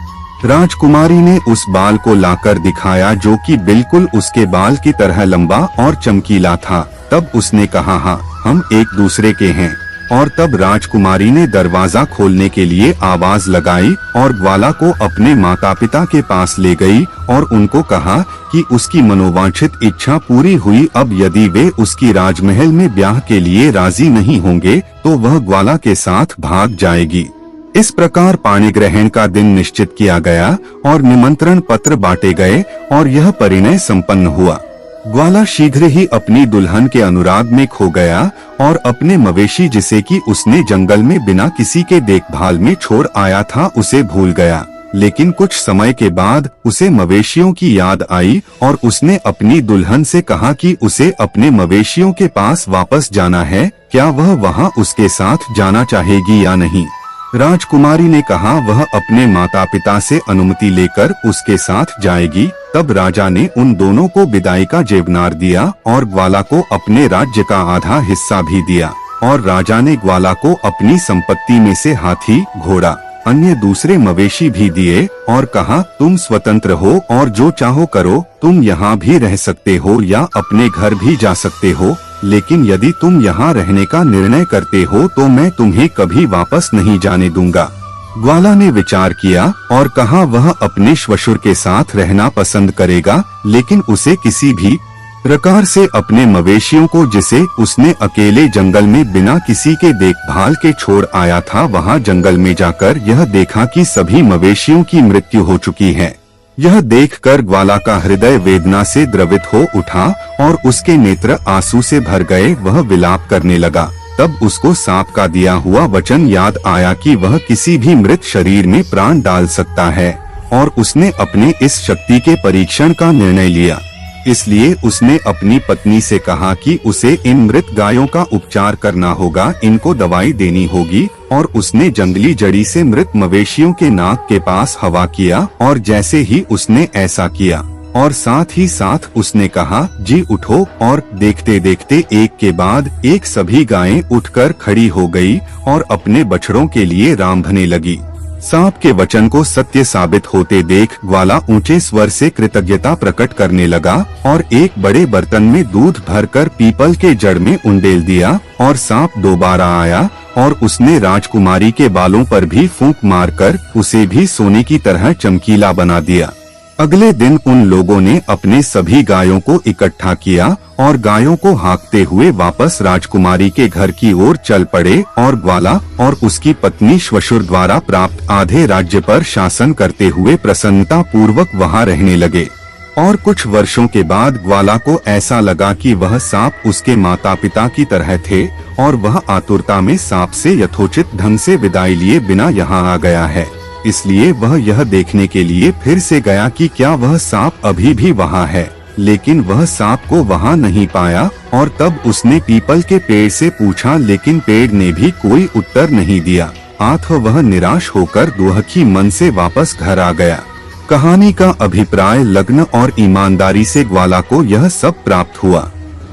राजकुमारी ने उस बाल को लाकर दिखाया जो कि बिल्कुल उसके बाल की तरह लंबा और चमकीला था। तब उसने कहा, हाँ, हम एक दूसरे के हैं। और तब राजकुमारी ने दरवाजा खोलने के लिए आवाज लगाई और ग्वाला को अपने माता पिता के पास ले गई और उनको कहा कि उसकी मनोवांछित इच्छा पूरी हुई। अब यदि वे उसकी राजमहल में ब्याह के लिए राजी नहीं होंगे तो वह ग्वाला के साथ भाग जाएगी। इस प्रकार पाणी ग्रहण का दिन निश्चित किया गया और निमंत्रण पत्र बांटे गए और यह परिणय संपन्न हुआ। ग्वाला शीघ्र ही अपनी दुल्हन के अनुराग में खो गया और अपने मवेशी जिसे कि उसने जंगल में बिना किसी के देखभाल में छोड़ आया था उसे भूल गया। लेकिन कुछ समय के बाद उसे मवेशियों की याद आई और उसने अपनी दुल्हन से कहा कि उसे अपने मवेशियों के पास वापस जाना है, क्या वह वहां उसके साथ जाना चाहेगी या नहीं। राजकुमारी ने कहा वह अपने माता पिता से अनुमति लेकर उसके साथ जाएगी। तब राजा ने उन दोनों को विदाई का जेवनार दिया और ग्वाला को अपने राज्य का आधा हिस्सा भी दिया, और राजा ने ग्वाला को अपनी संपत्ति में से हाथी, घोड़ा, अन्य दूसरे मवेशी भी दिए और कहा तुम स्वतंत्र हो और जो चाहो करो, तुम यहाँ भी रह सकते हो या अपने घर भी जा सकते हो, लेकिन यदि तुम यहाँ रहने का निर्णय करते हो तो मैं तुम्हें कभी वापस नहीं जाने दूंगा। ग्वाला ने विचार किया और कहा वह अपने श्वशुर के साथ रहना पसंद करेगा, लेकिन उसे किसी भी प्रकार से अपने मवेशियों को, जिसे उसने अकेले जंगल में बिना किसी के देखभाल के छोड़ आया था, वहां जंगल में जाकर यह देखा कि सभी मवेशियों की मृत्यु हो चुकी है। यह देखकर ग्वाला का हृदय वेदना से द्रवित हो उठा और उसके नेत्र आंसू से भर गए। वह विलाप करने लगा। तब उसको सांप का दिया हुआ वचन याद आया कि वह किसी भी मृत शरीर में प्राण डाल सकता है, और उसने अपने इस शक्ति के परीक्षण का निर्णय लिया। इसलिए उसने अपनी पत्नी से कहा कि उसे इन मृत गायों का उपचार करना होगा, इनको दवाई देनी होगी, और उसने जंगली जड़ी से मृत मवेशियों के नाक के पास हवा किया, और जैसे ही उसने ऐसा किया और साथ ही साथ उसने कहा जी उठो, और देखते देखते एक के बाद एक सभी गायें उठकर खड़ी हो गई और अपने बछड़ों के लिए रांभने लगी। सांप के वचन को सत्य साबित होते देख ग्वाला ऊंचे स्वर से कृतज्ञता प्रकट करने लगा और एक बड़े बर्तन में दूध भरकर पीपल के जड़ में उंडेल दिया, और सांप दोबारा आया और उसने राजकुमारी के बालों पर भी फूंक मारकर उसे भी सोने की तरह चमकीला बना दिया। अगले दिन उन लोगों ने अपने सभी गायों को इकट्ठा किया और गायों को हाँकते हुए वापस राजकुमारी के घर की ओर चल पड़े, और ग्वाला और उसकी पत्नी श्वशुर द्वारा प्राप्त आधे राज्य पर शासन करते हुए प्रसन्नता पूर्वक वहाँ रहने लगे। और कुछ वर्षों के बाद ग्वाला को ऐसा लगा कि वह सांप उसके माता पिता की तरह थे, और वह आतुरता में सांप से यथोचित ढंग से विदाई लिए बिना यहाँ आ गया है। इसलिए वह यह देखने के लिए फिर से गया कि क्या वह सांप अभी भी वहाँ है, लेकिन वह सांप को वहाँ नहीं पाया, और तब उसने पीपल के पेड़ से पूछा, लेकिन पेड़ ने भी कोई उत्तर नहीं दिया। वह निराश होकर दुखी मन से वापस घर आ गया। कहानी का अभिप्राय लग्न और ईमानदारी से ग्वाला को यह सब प्राप्त हुआ।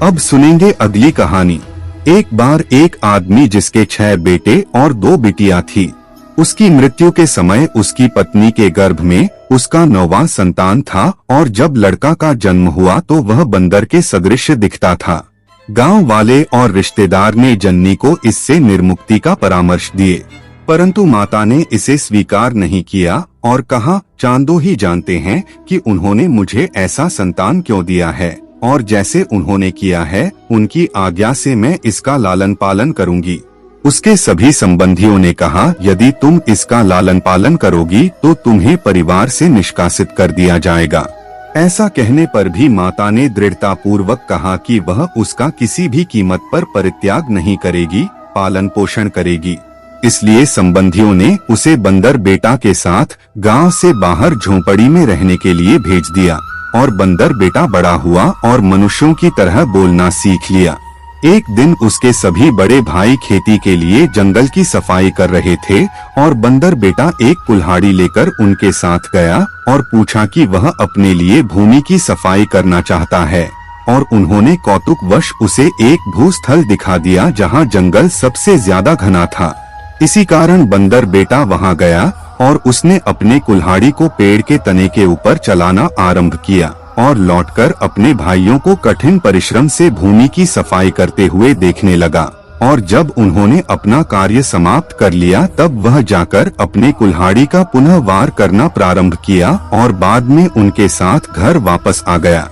अब सुनेंगे अगली कहानी। एक बार एक आदमी जिसके 6 बेटे और 2 बिटियां थी, उसकी मृत्यु के समय उसकी पत्नी के गर्भ में उसका 9वां संतान था, और जब लड़का का जन्म हुआ तो वह बंदर के सदृश दिखता था। गांव वाले और रिश्तेदार ने जननी को इससे निर्मुक्ति का परामर्श दिए, परंतु माता ने इसे स्वीकार नहीं किया और कहा चांदो ही जानते हैं कि उन्होंने मुझे ऐसा संतान क्यों दिया है, और जैसे उन्होंने किया है उनकी आज्ञा से मैं इसका लालन पालन करूंगी। उसके सभी संबंधियों ने कहा यदि तुम इसका लालन पालन करोगी तो तुम्हें परिवार से निष्कासित कर दिया जाएगा। ऐसा कहने पर भी माता ने दृढ़ता पूर्वक कहा कि वह उसका किसी भी कीमत पर परित्याग नहीं करेगी, पालन पोषण करेगी। इसलिए संबंधियों ने उसे बंदर बेटा के साथ गांव से बाहर झोंपड़ी में रहने के लिए भेज दिया, और बंदर बेटा बड़ा हुआ और मनुष्यों की तरह बोलना सीख लिया। एक दिन उसके सभी बड़े भाई खेती के लिए जंगल की सफाई कर रहे थे, और बंदर बेटा एक कुल्हाड़ी लेकर उनके साथ गया और पूछा कि वह अपने लिए भूमि की सफाई करना चाहता है, और उन्होंने कौतुकवश उसे एक भूस्थल दिखा दिया जहां जंगल सबसे ज्यादा घना था। इसी कारण बंदर बेटा वहां गया और उसने अपने कुल्हाड़ी को पेड़ के तने के ऊपर चलाना आरंभ किया, और लौटकर अपने भाइयों को कठिन परिश्रम से भूमि की सफाई करते हुए देखने लगा। और जब उन्होंने अपना कार्य समाप्त कर लिया तब वह जाकर अपने कुल्हाड़ी का पुनः वार करना प्रारंभ किया और बाद में उनके साथ घर वापस आ गया।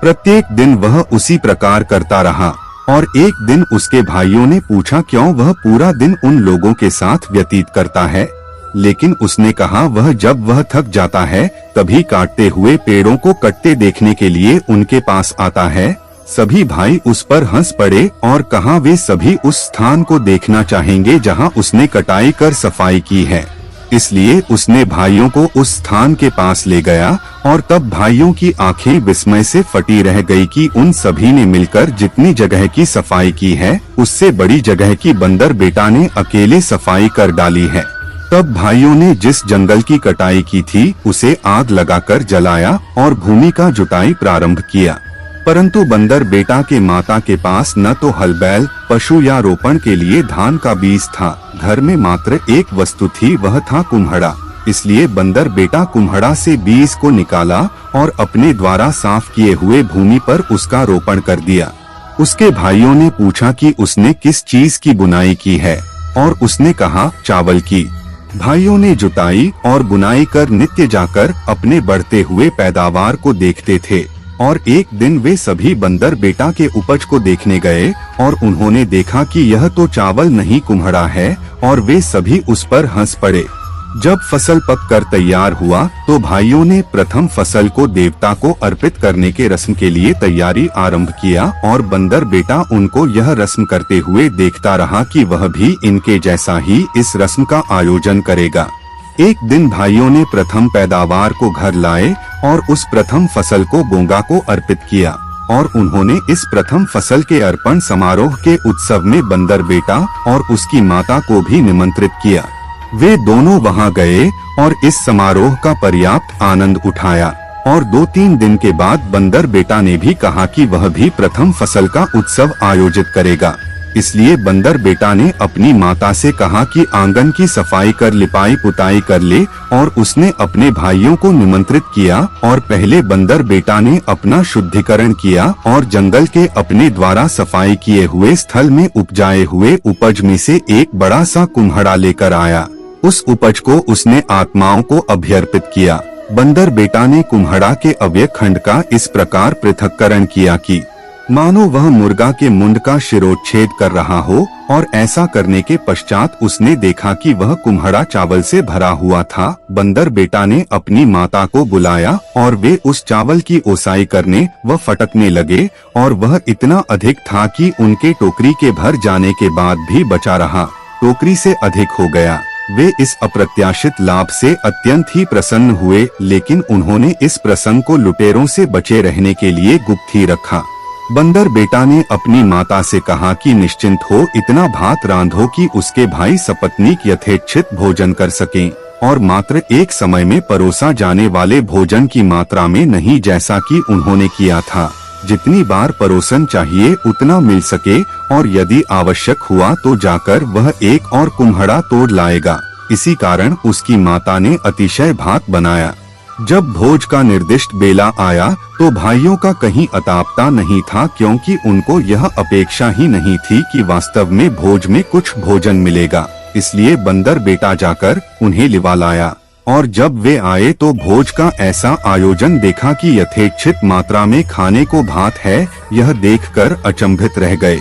प्रत्येक दिन वह उसी प्रकार करता रहा, और एक दिन उसके भाइयों ने पूछा क्यों वह पूरा दिन उन लोगों के साथ व्यतीत करता है, लेकिन उसने कहा जब वह थक जाता है तभी काटते हुए पेड़ों को कटते देखने के लिए उनके पास आता है। सभी भाई उस पर हंस पड़े और कहा वे सभी उस स्थान को देखना चाहेंगे जहां उसने कटाई कर सफाई की है। इसलिए उसने भाइयों को उस स्थान के पास ले गया और तब भाइयों की आंखें विस्मय से फटी रह गई कि उन सभी ने मिलकर जितनी जगह की सफाई की है उससे बड़ी जगह की बंदर बेटा ने अकेले सफाई कर डाली है। तब भाइयों ने जिस जंगल की कटाई की थी उसे आग लगाकर जलाया और भूमि का जुताई प्रारंभ किया। परंतु बंदर बेटा के माता के पास न तो हल बैल पशु या रोपण के लिए धान का बीज था, घर में मात्र एक वस्तु थी, वह था कुम्हड़ा। इसलिए बंदर बेटा कुम्हड़ा से बीज को निकाला और अपने द्वारा साफ किए हुए भूमि पर उसका रोपण कर दिया। उसके भाइयों ने पूछा कि उसने किस चीज की बुनाई की है और उसने कहा चावल की। भाइयों ने जुताई और बुनाई कर नित्य जाकर अपने बढ़ते हुए पैदावार को देखते थे और एक दिन वे सभी बंदर बेटा के उपज को देखने गए और उन्होंने देखा कि यह तो चावल नहीं कुम्हड़ा है और वे सभी उस पर हंस पड़े। जब फसल पक कर तैयार हुआ तो भाइयों ने प्रथम फसल को देवता को अर्पित करने के रस्म के लिए तैयारी आरंभ किया और बंदर बेटा उनको यह रस्म करते हुए देखता रहा कि वह भी इनके जैसा ही इस रस्म का आयोजन करेगा। एक दिन भाइयों ने प्रथम पैदावार को घर लाए और उस प्रथम फसल को बोंगा को अर्पित किया और उन्होंने इस प्रथम फसल के अर्पण समारोह के उत्सव में बंदर बेटा और उसकी माता को भी निमंत्रित किया। वे दोनों वहां गए और इस समारोह का पर्याप्त आनंद उठाया और 2-3 दिन के बाद बंदर बेटा ने भी कहा कि वह भी प्रथम फसल का उत्सव आयोजित करेगा। इसलिए बंदर बेटा ने अपनी माता से कहा कि आंगन की सफाई कर लिपाई पुताई कर ले और उसने अपने भाइयों को निमंत्रित किया और पहले बंदर बेटा ने अपना शुद्धिकरण किया और जंगल के अपने द्वारा सफाई किए हुए स्थल में उपजाए हुए उपज में से एक बड़ा सा कुम्हड़ा लेकर आया। उस उपज को उसने आत्माओं को अभ्यर्पित किया। बंदर बेटा ने कुम्हड़ा के अवयव खंड का इस प्रकार पृथक्करण किया कि मानो वह मुर्गा के मुंड का शिरोच्छेद कर रहा हो और ऐसा करने के पश्चात उसने देखा कि वह कुम्हड़ा चावल से भरा हुआ था। बंदर बेटा ने अपनी माता को बुलाया और वे उस चावल की ओसाई करने व फटकने लगे और वह इतना अधिक था कि उनके टोकरी के भर जाने के बाद भी बचा रहा, टोकरी से अधिक हो गया। वे इस अप्रत्याशित लाभ से अत्यंत ही प्रसन्न हुए, लेकिन उन्होंने इस प्रसंग को लुटेरों से बचे रहने के लिए गुप्त ही रखा। बंदर बेटा ने अपनी माता से कहा कि निश्चिंत हो, इतना भात रांधो कि उसके भाई सपत्नीक यथेच्छित भोजन कर सकें और मात्र एक समय में परोसा जाने वाले भोजन की मात्रा में नहीं, जैसा कि उन्होंने किया था। जितनी बार परोसन चाहिए उतना मिल सके और यदि आवश्यक हुआ तो जाकर वह एक और कुम्हड़ा तोड़ लाएगा। इसी कारण उसकी माता ने अतिशय भात बनाया। जब भोज का निर्दिष्ट बेला आया तो भाइयों का कहीं अतापता नहीं था, क्योंकि उनको यह अपेक्षा ही नहीं थी कि वास्तव में भोज में कुछ भोजन मिलेगा। इसलिए बंदर बेटा जाकर उन्हें लिवा लाया और जब वे आए तो भोज का ऐसा आयोजन देखा कि यथेच्छित मात्रा में खाने को भात है। यह देखकर अचंभित रह गए।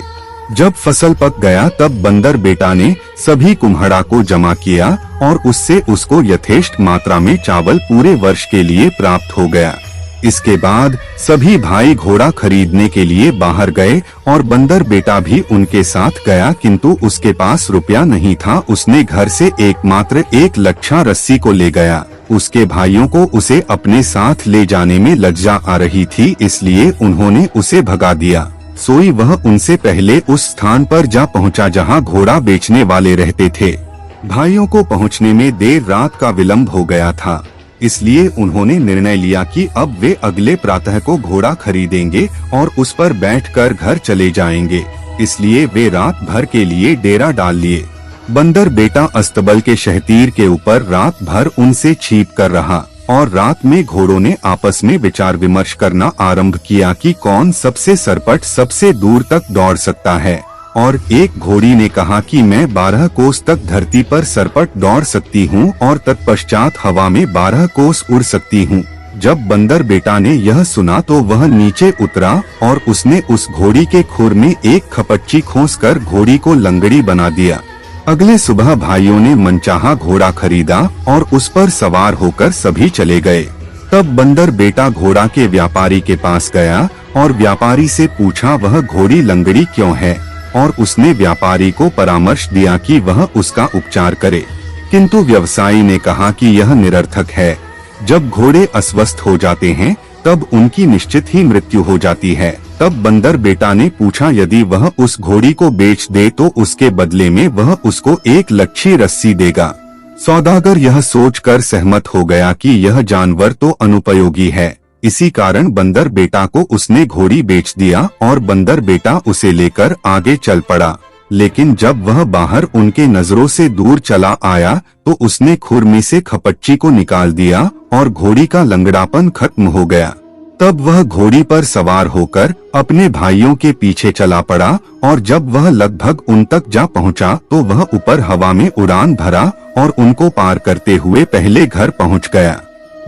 जब फसल पक गया तब बंदर बेटा ने सभी कुम्हड़ा को जमा किया और उससे उसको यथेष्ट मात्रा में चावल पूरे वर्ष के लिए प्राप्त हो गया। इसके बाद सभी भाई घोड़ा खरीदने के लिए बाहर गए और बंदर बेटा भी उनके साथ गया, किंतु उसके पास रुपया नहीं था। उसने घर से एकमात्र एक लच्छा रस्सी को ले गया। उसके भाइयों को उसे अपने साथ ले जाने में लज्जा आ रही थी, इसलिए उन्होंने उसे भगा दिया। सोई वह उनसे पहले उस स्थान पर जा पहुंचा जहां घोड़ा बेचने वाले रहते थे। भाइयों को पहुंचने में देर रात का विलंब हो गया था, इसलिए उन्होंने निर्णय लिया कि अब वे अगले प्रातः को घोड़ा खरीदेंगे और उस पर बैठकर घर चले जाएंगे। इसलिए वे रात भर के लिए डेरा डाल लिए। बंदर बेटा अस्तबल के शहतीर के ऊपर रात भर उनसे छिप कर रहा और रात में घोड़ों ने आपस में विचार विमर्श करना आरंभ किया कि कौन सबसे सरपट सबसे दूर तक दौड़ सकता है। और एक घोड़ी ने कहा कि मैं 12 कोस तक धरती पर सरपट दौड़ सकती हूँ और तत्पश्चात हवा में 12 कोस उड़ सकती हूँ। जब बंदर बेटा ने यह सुना तो वह नीचे उतरा और उसने उस घोड़ी के खुर में एक खपच्ची खोसकर घोड़ी को लंगड़ी बना दिया। अगले सुबह भाइयों ने मनचाहा घोड़ा खरीदा और उस पर सवार होकर सभी चले गए। तब बंदर बेटा घोड़ा के व्यापारी के पास गया और व्यापारी से पूछा वह घोड़ी लंगड़ी क्यों है, और उसने व्यापारी को परामर्श दिया कि वह उसका उपचार करे। किंतु व्यवसायी ने कहा कि यह निरर्थक है। जब घोड़े अस्वस्थ हो जाते हैं तब उनकी निश्चित ही मृत्यु हो जाती है। तब बंदर बेटा ने पूछा यदि वह उस घोड़ी को बेच दे तो उसके बदले में वह उसको एक लच्छी रस्सी देगा। सौदागर यह सोचकर सहमत हो गया कि यह जानवर तो अनुपयोगी है, इसी कारण बंदर बेटा को उसने घोड़ी बेच दिया और बंदर बेटा उसे लेकर आगे चल पड़ा। लेकिन जब वह बाहर उनके नजरों से दूर चला आया तो उसने खुरमी से खपच्ची को निकाल दिया और घोड़ी का लंगड़ापन खत्म हो गया। तब वह घोड़ी पर सवार होकर अपने भाइयों के पीछे चला पड़ा और जब वह लगभग उन तक जा पहुंचा तो वह ऊपर हवा में उड़ान भरा और उनको पार करते हुए पहले घर पहुंच गया।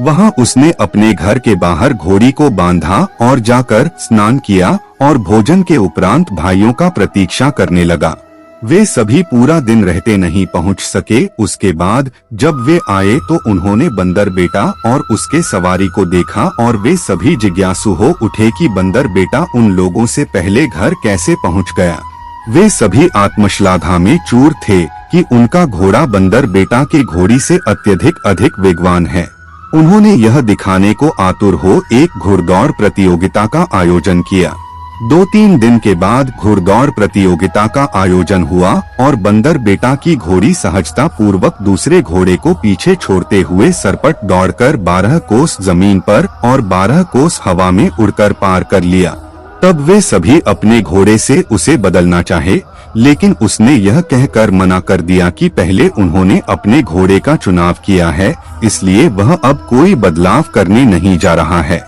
वहां उसने अपने घर के बाहर घोड़ी को बांधा और जाकर स्नान किया और भोजन के उपरांत भाइयों का प्रतीक्षा करने लगा। वे सभी पूरा दिन रहते नहीं पहुंच सके। उसके बाद जब वे आए तो उन्होंने बंदर बेटा और उसके सवारी को देखा और वे सभी जिज्ञासु हो उठे कि बंदर बेटा उन लोगों से पहले घर कैसे पहुंच गया। वे सभी आत्मश्लाघा में चूर थे कि उनका घोड़ा बंदर बेटा के घोड़ी से अधिक वेगवान है। उन्होंने यह दिखाने को आतुर हो एक घुड़दौड़ प्रतियोगिता का आयोजन किया। 2-3 दिन के बाद घुड़दौड़ प्रतियोगिता का आयोजन हुआ और बंदर बेटा की घोड़ी सहजता पूर्वक दूसरे घोड़े को पीछे छोड़ते हुए सरपट दौड़कर 12 कोस जमीन पर और 12 कोस हवा में उड़कर पार कर लिया। तब वे सभी अपने घोड़े से उसे बदलना चाहे, लेकिन उसने यह कहकर मना कर दिया कि पहले उन्होंने अपने घोड़े का चुनाव किया है, इसलिए वह अब कोई बदलाव करने नहीं जा रहा है।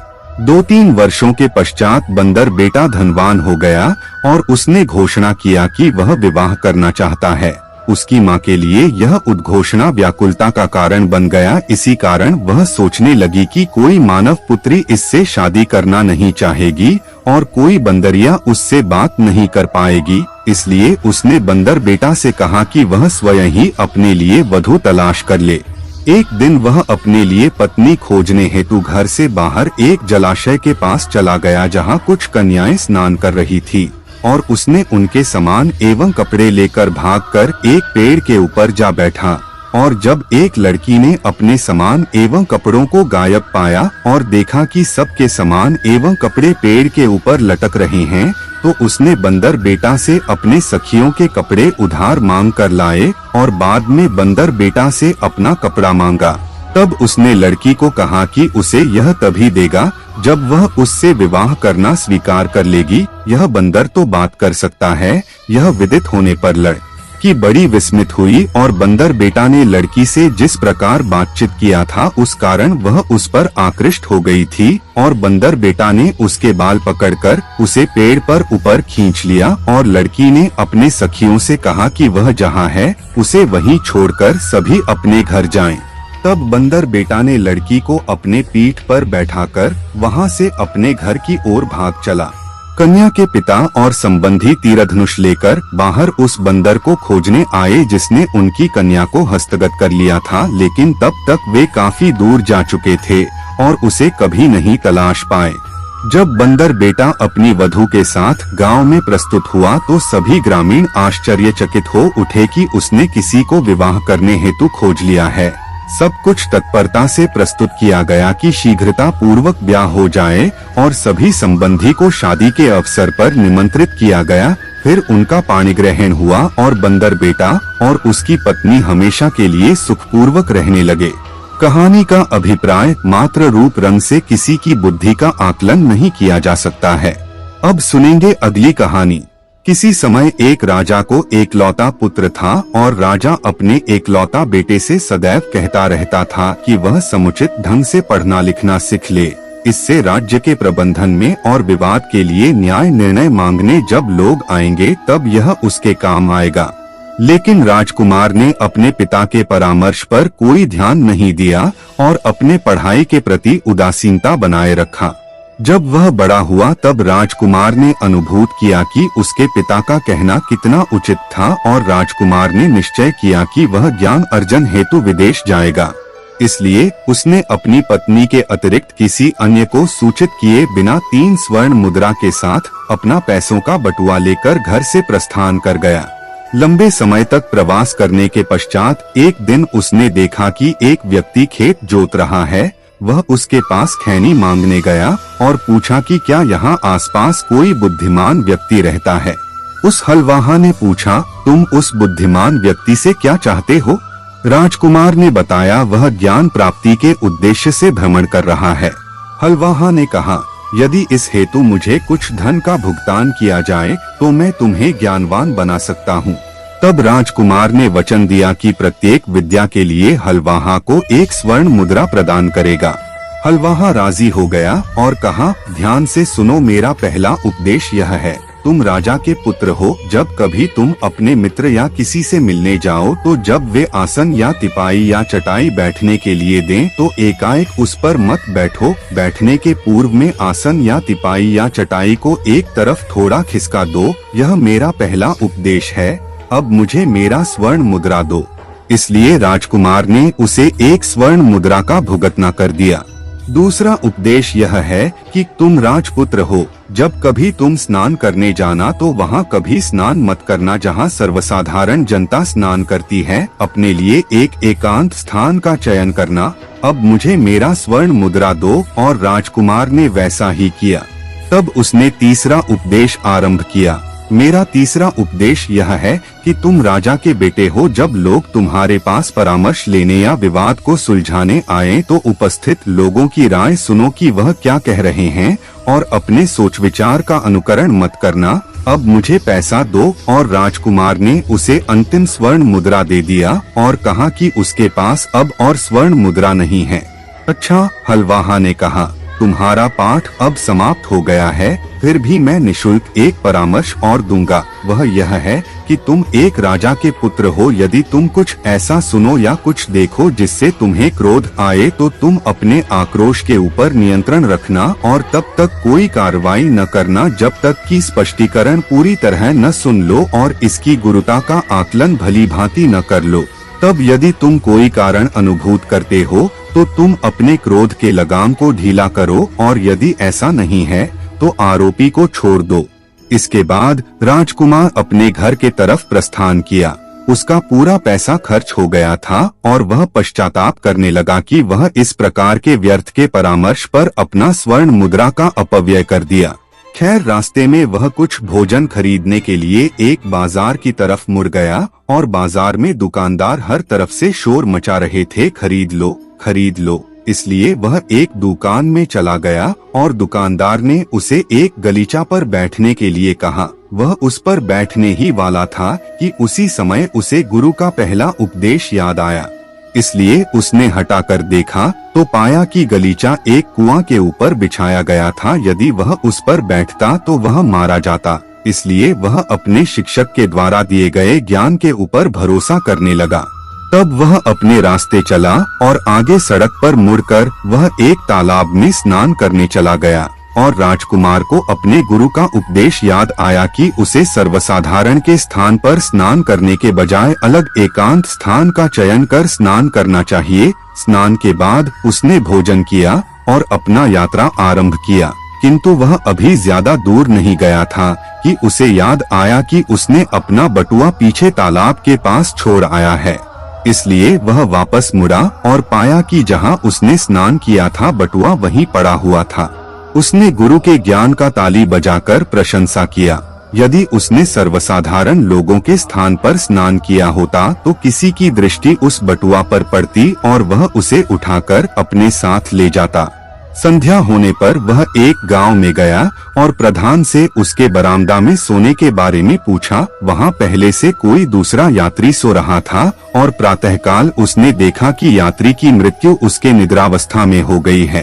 2-3 वर्षों के पश्चात बंदर बेटा धनवान हो गया और उसने घोषणा किया कि वह विवाह करना चाहता है। उसकी माँ के लिए यह उद्घोषणा व्याकुलता का कारण बन गया। इसी कारण वह सोचने लगी कि कोई मानव पुत्री इससे शादी करना नहीं चाहेगी और कोई बंदरिया उससे बात नहीं कर पाएगी। इसलिए उसने बंदर बेटा से कहा कि वह स्वयं ही अपने लिए वधू तलाश कर ले। एक दिन वह अपने लिए पत्नी खोजने हेतु घर से बाहर एक जलाशय के पास चला गया जहाँ कुछ कन्याएं स्नान कर रही थी और उसने उनके सामान एवं कपड़े लेकर भागकर एक पेड़ के ऊपर जा बैठा। और जब एक लड़की ने अपने सामान एवं कपड़ों को गायब पाया और देखा कि सबके सामान एवं कपड़े पेड़ के ऊपर लटक रहे हैं तो उसने बंदर बेटा से अपने सखियों के कपड़े उधार मांग कर लाए और बाद में बंदर बेटा से अपना कपड़ा मांगा। तब उसने लड़की को कहा कि उसे यह तभी देगा जब वह उससे विवाह करना स्वीकार कर लेगी। यह बंदर तो बात कर सकता है। यह विदित होने पर लड़की बड़ी विस्मित हुई और बंदर बेटा ने लड़की से जिस प्रकार बातचीत किया था उस कारण वह उस पर आकृष्ट हो गई थी और बंदर बेटा ने उसके बाल पकड़कर उसे पेड़ पर ऊपर खींच लिया और लड़की ने अपने सखियों से कहा कि वह जहाँ है उसे वहीं छोड़कर सभी अपने घर जाएं। तब बंदर बेटा ने लड़की को अपने पीठ पर बैठाकर वहां से अपने घर की ओर भाग चला। कन्या के पिता और संबंधी तीरधनुष लेकर बाहर उस बंदर को खोजने आए जिसने उनकी कन्या को हस्तगत कर लिया था, लेकिन तब तक वे काफी दूर जा चुके थे और उसे कभी नहीं तलाश पाए। जब बंदर बेटा अपनी वधू के साथ गांव में प्रस्तुत हुआ तो सभी ग्रामीण आश्चर्यचकित हो उठे कि उसने किसी को विवाह करने हेतु खोज लिया है। सब कुछ तत्परता से प्रस्तुत किया गया कि शीघ्रता पूर्वक ब्याह हो जाए और सभी संबंधी को शादी के अवसर पर निमंत्रित किया गया। फिर उनका पाणी ग्रहण हुआ और बंदर बेटा और उसकी पत्नी हमेशा के लिए सुखपूर्वक रहने लगे। कहानी का अभिप्राय मात्र रूप रंग से किसी की बुद्धि का आकलन नहीं किया जा सकता है। अब सुनेंगे अगली कहानी। किसी समय एक राजा को एकलौता पुत्र था और राजा अपने एकलौता बेटे से सदैव कहता रहता था कि वह समुचित ढंग से पढ़ना लिखना सीख ले। इससे राज्य के प्रबंधन में और विवाद के लिए न्याय निर्णय मांगने जब लोग आएंगे तब यह उसके काम आएगा। लेकिन राजकुमार ने अपने पिता के परामर्श पर कोई ध्यान नहीं दिया और अपने पढ़ाई के प्रति उदासीनता बनाए रखा। जब वह बड़ा हुआ तब राजकुमार ने अनुभूत किया कि उसके पिता का कहना कितना उचित था और राजकुमार ने निश्चय किया कि वह ज्ञान अर्जन हेतु विदेश जाएगा। इसलिए उसने अपनी पत्नी के अतिरिक्त किसी अन्य को सूचित किए बिना 3 स्वर्ण मुद्रा के साथ अपना पैसों का बटुआ लेकर घर से प्रस्थान कर गया। लंबे समय तक प्रवास करने के पश्चात एक दिन उसने देखा कि एक व्यक्ति खेत जोत रहा है। वह उसके पास खैनी मांगने गया और पूछा कि क्या यहाँ आसपास कोई बुद्धिमान व्यक्ति रहता है। उस हलवाहा ने पूछा, तुम उस बुद्धिमान व्यक्ति से क्या चाहते हो? राजकुमार ने बताया, वह ज्ञान प्राप्ति के उद्देश्य से भ्रमण कर रहा है। हलवाहा ने कहा, यदि इस हेतु मुझे कुछ धन का भुगतान किया जाए तो मैं तुम्हें ज्ञानवान बना सकता हूँ। तब राजकुमार ने वचन दिया कि प्रत्येक विद्या के लिए हलवाहा को 1 स्वर्ण मुद्रा प्रदान करेगा। हलवाहा राजी हो गया और कहा, ध्यान से सुनो, मेरा पहला उपदेश यह है, तुम राजा के पुत्र हो। जब कभी तुम अपने मित्र या किसी से मिलने जाओ तो जब वे आसन या तिपाई या चटाई बैठने के लिए दें तो एकाएक उस पर मत बैठो। बैठने के पूर्व में आसन या तिपाई या चटाई को एक तरफ थोड़ा खिसका दो। यह मेरा पहला उपदेश है। अब मुझे मेरा स्वर्ण मुद्रा दो। इसलिए राजकुमार ने उसे 1 स्वर्ण मुद्रा का भुगतना कर दिया। दूसरा उपदेश यह है कि तुम राजपुत्र हो। जब कभी तुम स्नान करने जाना तो वहाँ कभी स्नान मत करना जहाँ सर्वसाधारण जनता स्नान करती है। अपने लिए एक एकांत स्थान का चयन करना। अब मुझे मेरा स्वर्ण मुद्रा दो। और राजकुमार ने वैसा ही किया। तब उसने तीसरा उपदेश आरंभ किया। मेरा तीसरा उपदेश यह है कि तुम राजा के बेटे हो। जब लोग तुम्हारे पास परामर्श लेने या विवाद को सुलझाने आए तो उपस्थित लोगों की राय सुनो कि वह क्या कह रहे हैं और अपने सोच विचार का अनुकरण मत करना। अब मुझे पैसा दो। और राजकुमार ने उसे अंतिम स्वर्ण मुद्रा दे दिया और कहा कि उसके पास अब और स्वर्ण मुद्रा नहीं है। अच्छा, हलवाहा ने कहा, तुम्हारा पाठ अब समाप्त हो गया है, फिर भी मैं निशुल्क एक परामर्श और दूंगा। वह यह है कि तुम एक राजा के पुत्र हो। यदि तुम कुछ ऐसा सुनो या कुछ देखो जिससे तुम्हें क्रोध आए तो तुम अपने आक्रोश के ऊपर नियंत्रण रखना और तब तक कोई कार्रवाई न करना जब तक कि स्पष्टीकरण पूरी तरह न सुन लो और इसकी गुरुता का आकलन भली भांति न कर लो। तब यदि तुम कोई कारण अनुभूत करते हो तो तुम अपने क्रोध के लगाम को ढीला करो और यदि ऐसा नहीं है तो आरोपी को छोड़ दो। इसके बाद राजकुमार अपने घर के तरफ प्रस्थान किया। उसका पूरा पैसा खर्च हो गया था और वह पश्चाताप करने लगा कि वह इस प्रकार के व्यर्थ के परामर्श पर अपना स्वर्ण मुद्रा का अपव्यय कर दिया। खैर, रास्ते में वह कुछ भोजन खरीदने के लिए एक बाजार की तरफ मुड़ गया और बाजार में दुकानदार हर तरफ से शोर मचा रहे थे, खरीद लो, खरीद लो। इसलिए वह एक दुकान में चला गया और दुकानदार ने उसे एक गलीचा पर बैठने के लिए कहा। वह उस पर बैठने ही वाला था कि उसी समय उसे गुरु का पहला उपदेश याद आया। इसलिए उसने हटाकर देखा तो पाया कि गलीचा एक कुआं के ऊपर बिछाया गया था। यदि वह उस पर बैठता तो वह मारा जाता। इसलिए वह अपने शिक्षक के द्वारा दिए गए ज्ञान के ऊपर भरोसा करने लगा। तब वह अपने रास्ते चला और आगे सड़क पर मुड़कर वह एक तालाब में स्नान करने चला गया और राजकुमार को अपने गुरु का उपदेश याद आया कि उसे सर्वसाधारण के स्थान पर स्नान करने के बजाय अलग एकांत स्थान का चयन कर स्नान करना चाहिए। स्नान के बाद उसने भोजन किया और अपना यात्रा आरंभ किया, किंतु वह अभी ज्यादा दूर नहीं गया था कि उसे याद आया कि उसने अपना बटुआ पीछे तालाब के पास छोड़ आया है। इसलिए वह वापस मुड़ा और पाया कि जहाँ उसने स्नान किया था बटुआ वहीं पड़ा हुआ था। उसने गुरु के ज्ञान का ताली बजाकर प्रशंसा किया। यदि उसने सर्वसाधारण लोगों के स्थान पर स्नान किया होता तो किसी की दृष्टि उस बटुआ पर पड़ती और वह उसे उठाकर अपने साथ ले जाता। संध्या होने पर वह एक गांव में गया और प्रधान से उसके बरामदा में सोने के बारे में पूछा। वहां पहले से कोई दूसरा यात्री सो रहा था और प्रातःकाल उसने देखा कि यात्री की मृत्यु उसके निद्रावस्था में हो गई है।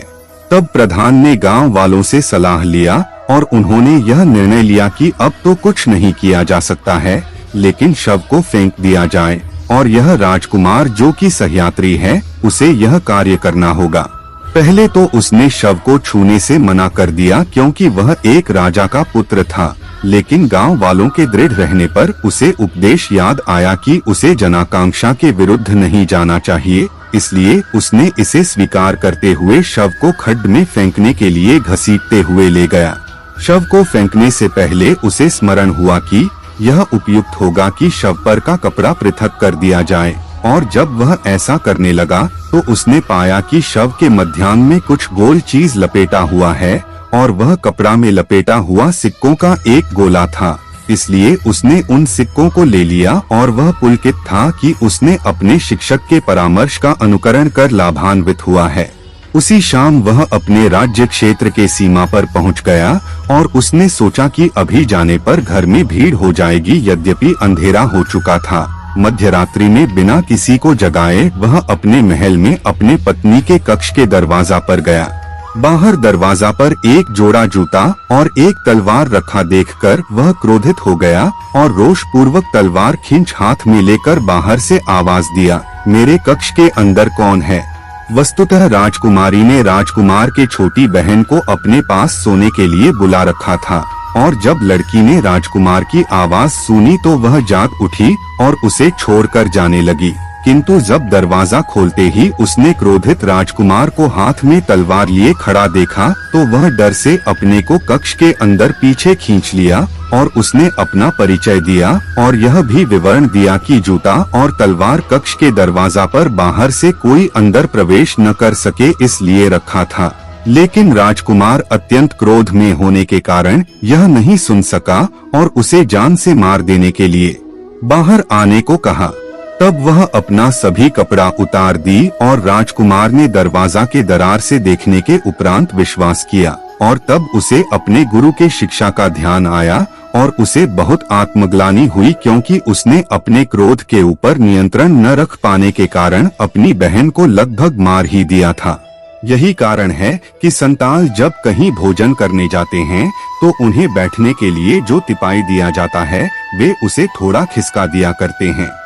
तब प्रधान ने गांव वालों से सलाह लिया और उन्होंने यह निर्णय लिया कि अब तो कुछ नहीं किया जा सकता है, लेकिन शव को फेंक दिया जाए और यह राजकुमार जो कि सहयात्री है उसे यह कार्य करना होगा। पहले तो उसने शव को छूने से मना कर दिया क्योंकि वह एक राजा का पुत्र था, लेकिन गांव वालों के दृढ़ रहने पर उसे उपदेश याद आया कि उसे जनाकांक्षा के विरुद्ध नहीं जाना चाहिए। इसलिए उसने इसे स्वीकार करते हुए शव को खड्ड में फेंकने के लिए घसीटते हुए ले गया। शव को फेंकने से पहले उसे स्मरण हुआ कि यह उपयुक्त होगा कि शव पर का कपड़ा पृथक कर दिया जाए। और जब वह ऐसा करने लगा तो उसने पाया कि शव के मध्याह्न में कुछ गोल चीज लपेटा हुआ है और वह कपड़ा में लपेटा हुआ सिक्कों का एक गोला था। इसलिए उसने उन सिक्कों को ले लिया और वह पुलकित था कि उसने अपने शिक्षक के परामर्श का अनुकरण कर लाभान्वित हुआ है। उसी शाम वह अपने राज्य क्षेत्र के सीमा पर पहुंच गया और उसने सोचा कि अभी जाने पर घर में भीड़ हो जाएगी। यद्यपि अंधेरा हो चुका था, मध्य रात्रि में बिना किसी को जगाए वह अपने महल में अपने पत्नी के कक्ष के दरवाजा पर गया। बाहर दरवाजा पर एक जोड़ा जूता और एक तलवार रखा देखकर वह क्रोधित हो गया और रोष पूर्वक तलवार खींच हाथ में लेकर बाहर से आवाज दिया, मेरे कक्ष के अंदर कौन है? वस्तुतः राजकुमारी ने राजकुमार के छोटी बहन को अपने पास सोने के लिए बुला रखा था और जब लड़की ने राजकुमार की आवाज सुनी तो वह जाग उठी और उसे छोड़कर जाने लगी। किंतु जब दरवाजा खोलते ही उसने क्रोधित राजकुमार को हाथ में तलवार लिए खड़ा देखा तो वह डर से अपने को कक्ष के अंदर पीछे खींच लिया और उसने अपना परिचय दिया और यह भी विवरण दिया कि जूता और तलवार कक्ष के दरवाजा पर बाहर से कोई अंदर प्रवेश न कर सके इसलिए रखा था। लेकिन राजकुमार अत्यंत क्रोध में होने के कारण यह नहीं सुन सका और उसे जान से मार देने के लिए बाहर आने को कहा। तब वह अपना सभी कपड़ा उतार दी और राजकुमार ने दरवाजा के दरार से देखने के उपरांत विश्वास किया और तब उसे अपने गुरु के शिक्षा का ध्यान आया और उसे बहुत आत्मग्लानि हुई क्योंकि उसने अपने क्रोध के ऊपर नियंत्रण न रख पाने के कारण अपनी बहन को लगभग मार ही दिया था। यही कारण है कि संताल जब कहीं भोजन करने जाते हैं तो उन्हें बैठने के लिए जो तिपाई दिया जाता है वे उसे थोड़ा खिसका दिया करते हैं।